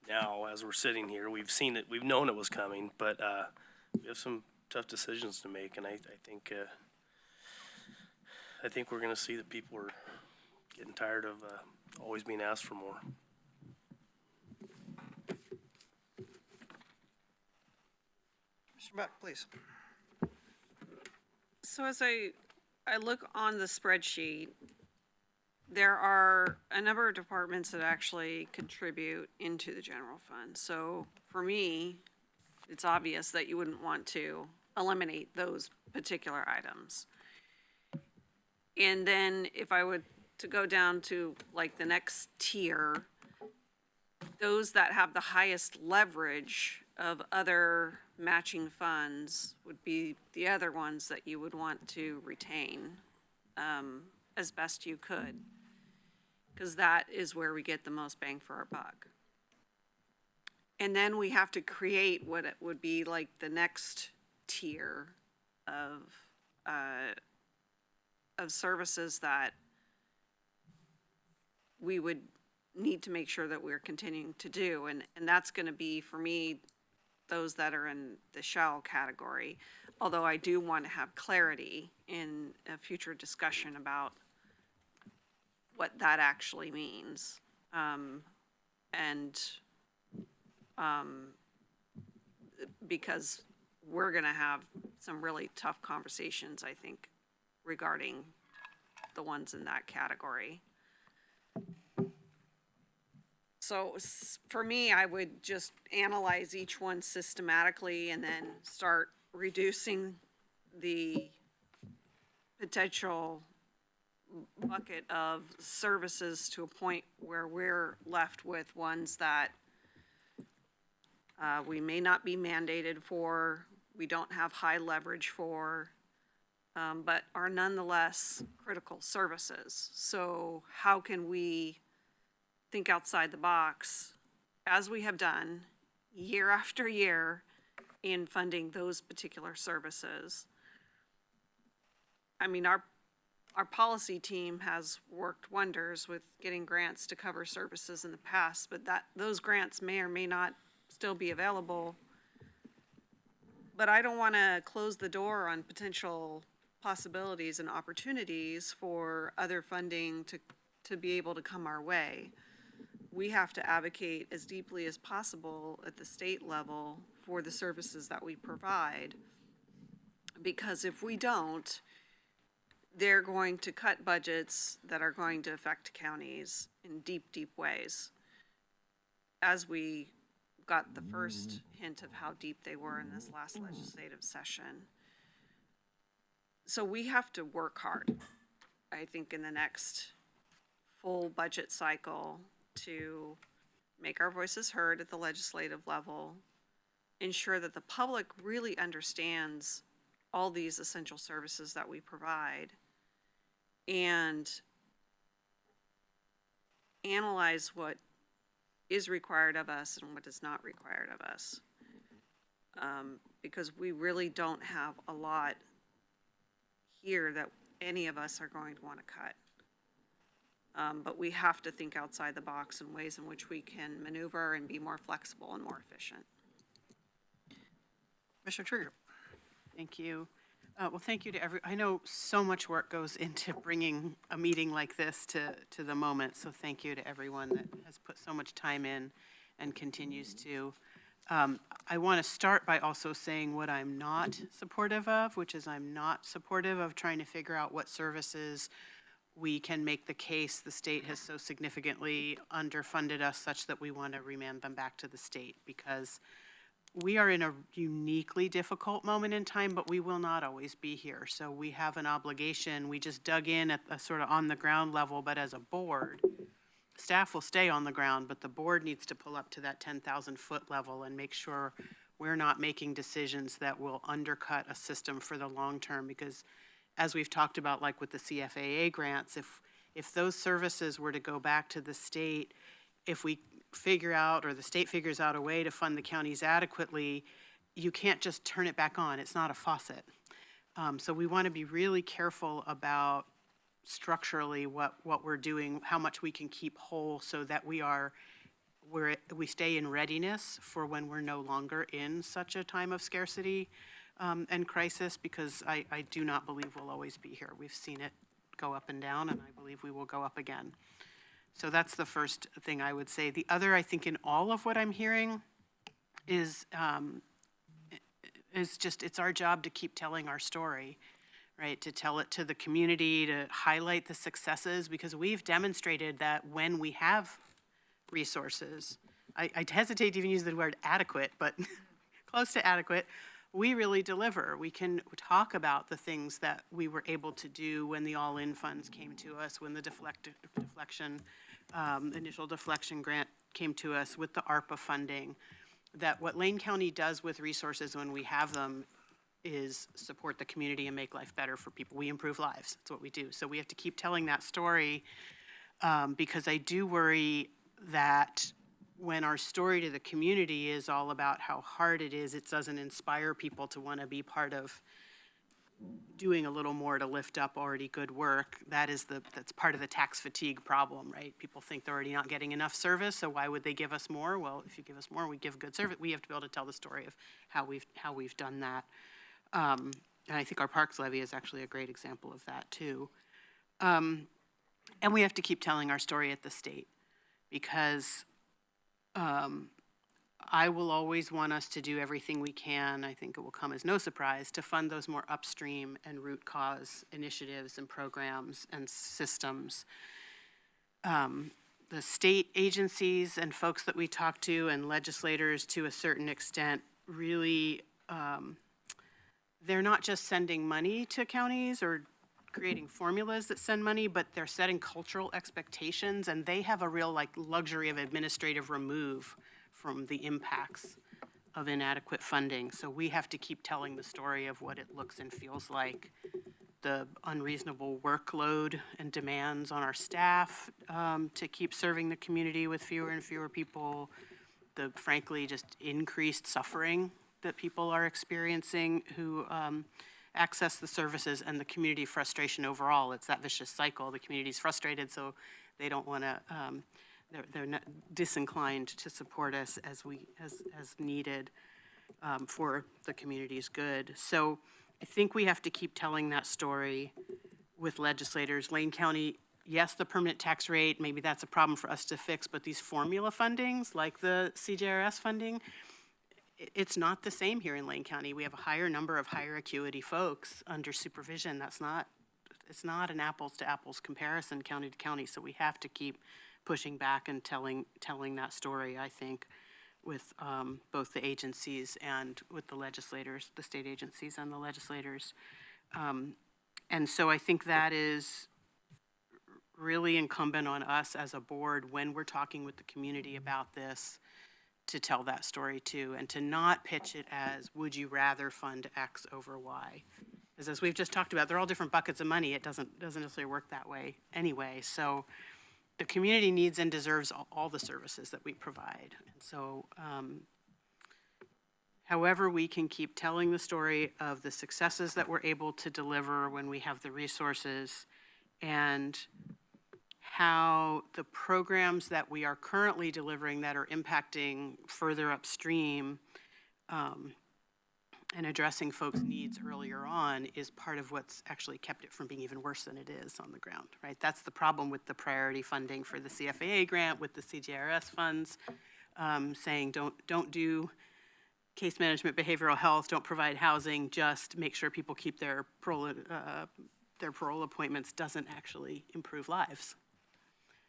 now as we're sitting here. We've seen it, we've known it was coming, but we have some tough decisions to make, and I think we're going to see that people are getting tired of always being asked for more. Mr. Beck, please. So as I look on the spreadsheet, there are a number of departments that actually contribute into the general fund. So for me, it's obvious that you wouldn't want to eliminate those particular items. And then if I would to go down to like the next tier, those that have the highest leverage of other matching funds would be the other ones that you would want to retain as best you could, because that is where we get the most bang for our buck. And then we have to create what it would be like the next tier of services that we would need to make sure that we're continuing to do. And that's going to be, for me, those that are in the shall category. Although I do want to have clarity in a future discussion about what that actually means. Because we're going to have some really tough conversations, I think, regarding the ones in that category. So for me, I would just analyze each one systematically and then start reducing the potential bucket of services to a point where we're left with ones that we may not be mandated for, we don't have high leverage for, but are nonetheless critical services. So how can we think outside the box, as we have done year after year in funding those particular services? I mean, our policy team has worked wonders with getting grants to cover services in the past, but those grants may or may not still be available. But I don't want to close the door on potential possibilities and opportunities for other funding to be able to come our way. We have to advocate as deeply as possible at the state level for the services that we provide. Because if we don't, they're going to cut budgets that are going to affect counties in deep, deep ways. As we got the first hint of how deep they were in this last legislative session. So we have to work hard, I think, in the next full budget cycle to make our voices heard at the legislative level, ensure that the public really understands all these essential services that we provide, and analyze what is required of us and what is not required of us. Because we really don't have a lot here that any of us are going to want to cut. But we have to think outside the box in ways in which we can maneuver and be more flexible and more efficient. Commissioner Trigger. Thank you. Well, thank you to I know so much work goes into bringing a meeting like this to the moment, so thank you to everyone that has put so much time in and continues to. I want to start by also saying what I'm not supportive of, which is I'm not supportive of trying to figure out what services we can make the case the state has so significantly underfunded us such that we want to remand them back to the state, because we are in a uniquely difficult moment in time, but we will not always be here. So we have an obligation. We just dug in at a sort of on the ground level, but as a board, staff will stay on the ground, but the board needs to pull up to that 10,000 foot level and make sure we're not making decisions that will undercut a system for the long term. Because as we've talked about, like with the CFAA grants, if those services were to go back to the state, if we figure out, or the state figures out a way to fund the counties adequately, you can't just turn it back on. It's not a faucet. So we want to be really careful about structurally what we're doing, how much we can keep whole, so that we stay in readiness for when we're no longer in such a time of scarcity and crisis, because I do not believe we'll always be here. We've seen it go up and down, and I believe we will go up again. So that's the first thing I would say. The other, I think, in all of what I'm hearing is just, it's our job to keep telling our story, right? To tell it to the community, to highlight the successes, because we've demonstrated that when we have resources, I hesitate to even use the word adequate, but close to adequate, we really deliver. We can talk about the things that we were able to do when the all-in funds came to us, when the initial deflection grant came to us with the ARPA funding, that what Lane County does with resources when we have them is support the community and make life better for people. We improve lives. That's what we do. So we have to keep telling that story, because I do worry that when our story to the community is all about how hard it is, it doesn't inspire people to want to be part of doing a little more to lift up already good work. That's part of the tax fatigue problem, right? People think they're already not getting enough service, so why would they give us more? Well, if you give us more, we give good service. We have to be able to tell the story of how we've done that. And I think our parks levy is actually a great example of that too. And we have to keep telling our story at the state, because I will always want us to do everything we can, I think it will come as no surprise, to fund those more upstream and root cause initiatives and programs and systems. The state agencies and folks that we talk to and legislators to a certain extent really, they're not just sending money to counties or creating formulas that send money, but they're setting cultural expectations, and they have a real luxury of administrative remove from the impacts of inadequate funding. So we have to keep telling the story of what it looks and feels like, the unreasonable workload and demands on our staff to keep serving the community with fewer and fewer people, the frankly just increased suffering that people are experiencing who access the services, and the community frustration overall. It's that vicious cycle. The community's frustrated, so they don't want to, they're not disinclined to support us as needed for the community's good. So I think we have to keep telling that story with legislators. Lane County, yes, the permanent tax rate, maybe that's a problem for us to fix, but these formula fundings, like the CJRS funding, it's not the same here in Lane County. We have a higher number of higher acuity folks under supervision. It's not an apples to apples comparison county to county. So we have to keep pushing back and telling that story, I think, with both the agencies and with the legislators, the state agencies and the legislators. And so I think that is really incumbent on us as a board when we're talking with the community about this, to tell that story too, and to not pitch it as, would you rather fund X over Y? Because as we've just talked about, they're all different buckets of money. It doesn't necessarily work that way anyway. So the community needs and deserves all the services that we provide. And so however we can keep telling the story of the successes that we're able to deliver when we have the resources, and how the programs that we are currently delivering that are impacting further upstream and addressing folks' needs earlier on is part of what's actually kept it from being even worse than it is on the ground, right? That's the problem with the priority funding for the CFAA grant, with the CJRS funds, saying don't do case management, behavioral health, don't provide housing, just make sure people keep their parole appointments, doesn't actually improve lives.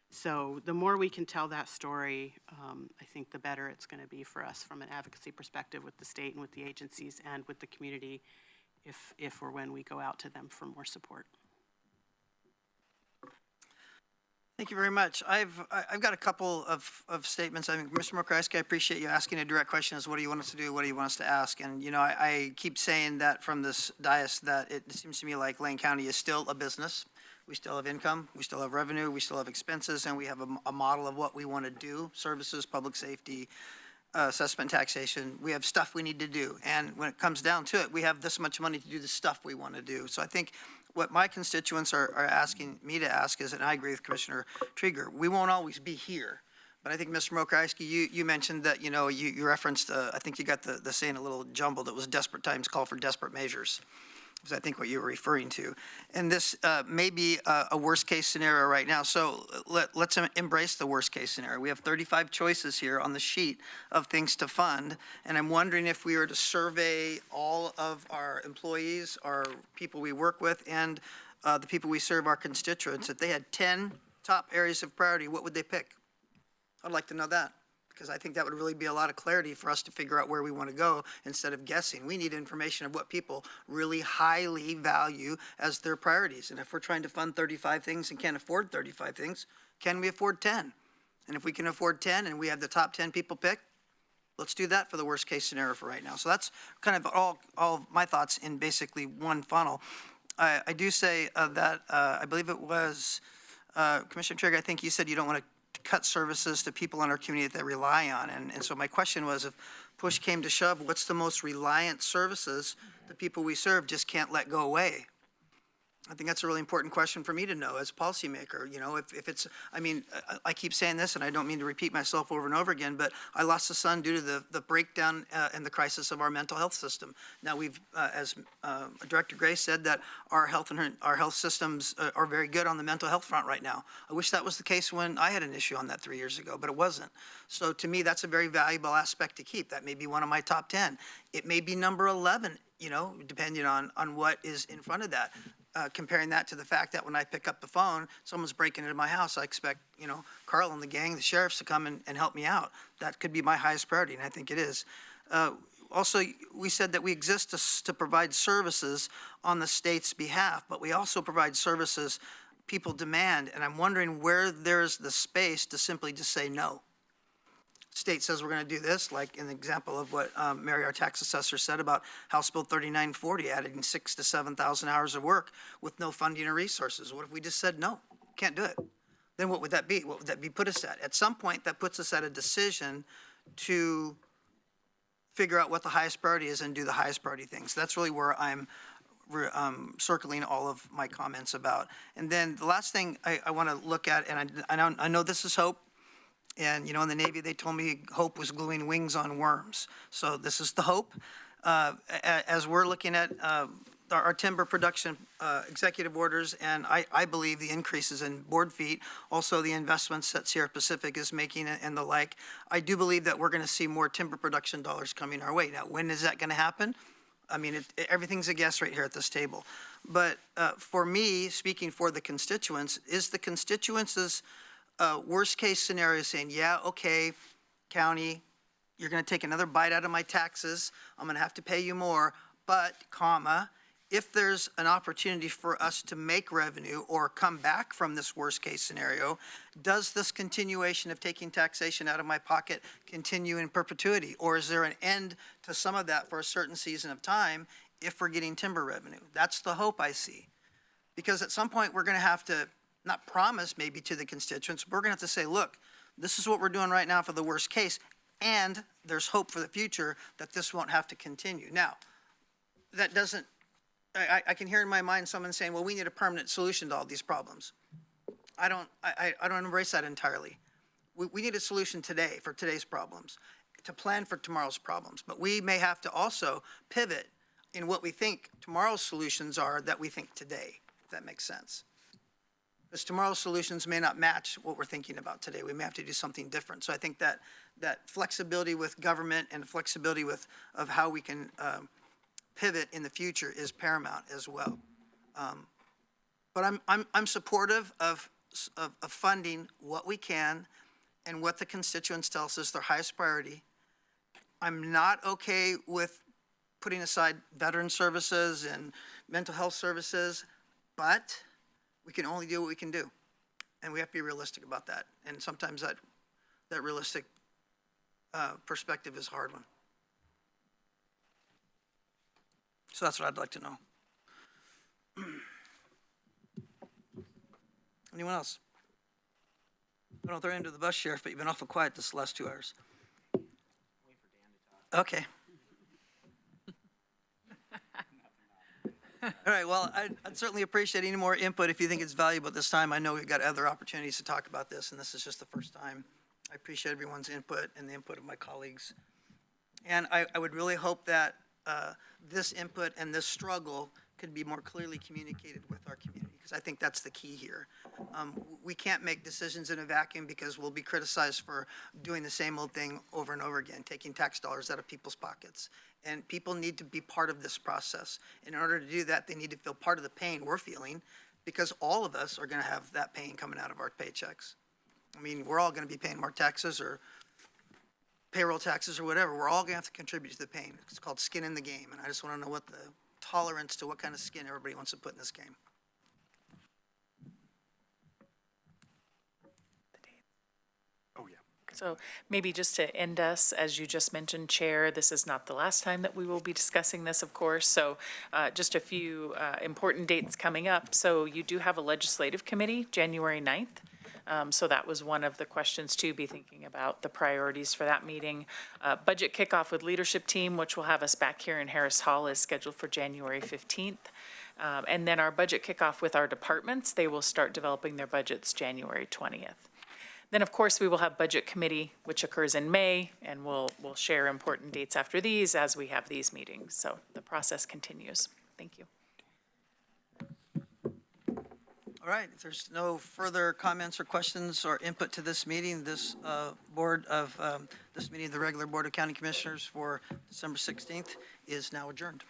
So the more we can tell that story, I think the better it's going to be for us from an advocacy perspective with the state and with the agencies and with the community, if or when we go out to them for more support. Thank you very much. I've got a couple of statements. I mean, Mr. Mokrasky, I appreciate you asking a direct question as what do you want us to do? What do you want us to ask? And, you know, I keep saying that from this dais that it seems to me like Lane County is still a business. We still have income, we still have revenue, we still have expenses, and we have a model of what we want to do: services, public safety, assessment, taxation. We have stuff we need to do. And when it comes down to it, we have this much money to do the stuff we want to do. So I think what my constituents are asking me to ask is, and I agree with Commissioner Trieger, we won't always be here. But I think, Mr. Mokrasky, you mentioned that, you know, you referenced, I think you got the saying a little jumbled. It was desperate times call for desperate measures. Is I think what you were referring to. And this may be a worst case scenario right now. So let's embrace the worst case scenario. We have 35 choices here on the sheet of things to fund. And I'm wondering if we were to survey all of our employees, our people we work with, and the people we serve, our constituents, if they had 10 top areas of priority, what would they pick? I'd like to know that, because I think that would really be a lot of clarity for us to figure out where we want to go instead of guessing. We need information of what people really highly value as their priorities. And if we're trying to fund 35 things and can't afford 35 things, can we afford 10? And if we can afford 10 and we have the top 10 people picked, let's do that for the worst case scenario for right now. So that's kind of all of my thoughts in basically one funnel. I do say that I believe it was Commissioner Trigger, I think you said you don't want to cut services to people in our community that they rely on. And so my question was, if push came to shove, what's the most reliant services the people we serve just can't let go away? I think that's a really important question for me to know as a policymaker. You know, if it's, I mean, I keep saying this and I don't mean to repeat myself over and over again, but I lost a son due to the breakdown and the crisis of our mental health system. Now we've, as Director Gray said, that our health systems are very good on the mental health front right now. I wish that was the case when I had an issue on that 3 years ago, but it wasn't. So to me, that's a very valuable aspect to keep. That may be one of my top 10. It may be number 11, you know, depending on what is in front of that. Comparing that to the fact that when I pick up the phone, someone's breaking into my house, I expect, you know, Carl and the gang, the sheriffs to come and help me out. That could be my highest priority, and I think it is. Also, we said that we exist to provide services on the state's behalf, but we also provide services people demand, and I'm wondering where there's the space to simply just say no. State says we're going to do this, like in the example of what Mary, our tax assessor, said about House Bill 3940, adding 6,000 to 7,000 hours of work with no funding or resources. What if we just said no, can't do it? Then what would that be? What would that be put us at? At some point, that puts us at a decision to figure out what the highest priority is and do the highest priority things. That's really where I'm circling all of my comments about. And then the last thing I want to look at, and I know this is hope. And, you know, in the Navy, they told me hope was gluing wings on worms. So this is the hope. As we're looking at our timber production executive orders, and I believe the increases in board feet, also the investments that Sierra Pacific is making and the like, I do believe that we're going to see more timber production dollars coming our way. Now, when is that going to happen? I mean, everything's a guess right here at this table. But for me, speaking for the constituents, is the constituents' worst case scenario saying, yeah, okay, county, you're going to take another bite out of my taxes. I'm going to have to pay you more, but, comma, if there's an opportunity for us to make revenue or come back from this worst case scenario, does this continuation of taking taxation out of my pocket continue in perpetuity? Or is there an end to some of that for a certain season of time if we're getting timber revenue? That's the hope I see. Because at some point we're going to have to not promise maybe to the constituents, but we're going to have to say, look, this is what we're doing right now for the worst case, and there's hope for the future that this won't have to continue. Now, that doesn't, I can hear in my mind someone saying, well, we need a permanent solution to all these problems. I don't embrace that entirely. We need a solution today for today's problems, to plan for tomorrow's problems, but we may have to also pivot in what we think tomorrow's solutions are that we think today, if that makes sense. Because tomorrow's solutions may not match what we're thinking about today. We may have to do something different. So I think that flexibility with government and flexibility of how we can pivot in the future is paramount as well. But I'm supportive of funding what we can and what the constituents tell us is their highest priority. I'm not okay with putting aside veteran services and mental health services, but we can only do what we can do, and we have to be realistic about that. And sometimes that realistic perspective is a hard one. So that's what I'd like to know. Anyone else? I don't throw you under the bus, Sheriff, but you've been awful quiet this last 2 hours. Wait for Dan to talk. Okay. All right, well, I'd certainly appreciate any more input if you think it's valuable at this time. I know we've got other opportunities to talk about this, and this is just the first time. I appreciate everyone's input and the input of my colleagues. And I would really hope that this input and this struggle could be more clearly communicated with our community, because I think that's the key here. We can't make decisions in a vacuum because we'll be criticized for doing the same old thing over and over again, taking tax dollars out of people's pockets. And people need to be part of this process. And in order to do that, they need to feel part of the pain we're feeling, because all of us are going to have that pain coming out of our paychecks. I mean, we're all going to be paying more taxes or payroll taxes or whatever. We're all going to have to contribute to the pain. It's called skin in the game. And I just want to know what the tolerance to what kind of skin everybody wants to put in this game. Oh, So maybe just to end us, as you just mentioned, Chair, this is not the last time that we will be discussing this, of course. So just a few important dates coming up. So you do have a legislative committee, January 9th. So that was one of the questions to be thinking about, the priorities for that meeting. Budget kickoff with leadership team, which will have us back here in Harris Hall, is scheduled for January 15th. And then our budget kickoff with our departments, they will start developing their budgets January 20th. Then, of course, we will have Budget Committee, which occurs in May, and we'll share important dates after these as we have these meetings. So the process continues. Thank you. All right, if there's no further comments or questions or input to this meeting, this this meeting of the regular Board of County Commissioners for December 16th is now adjourned.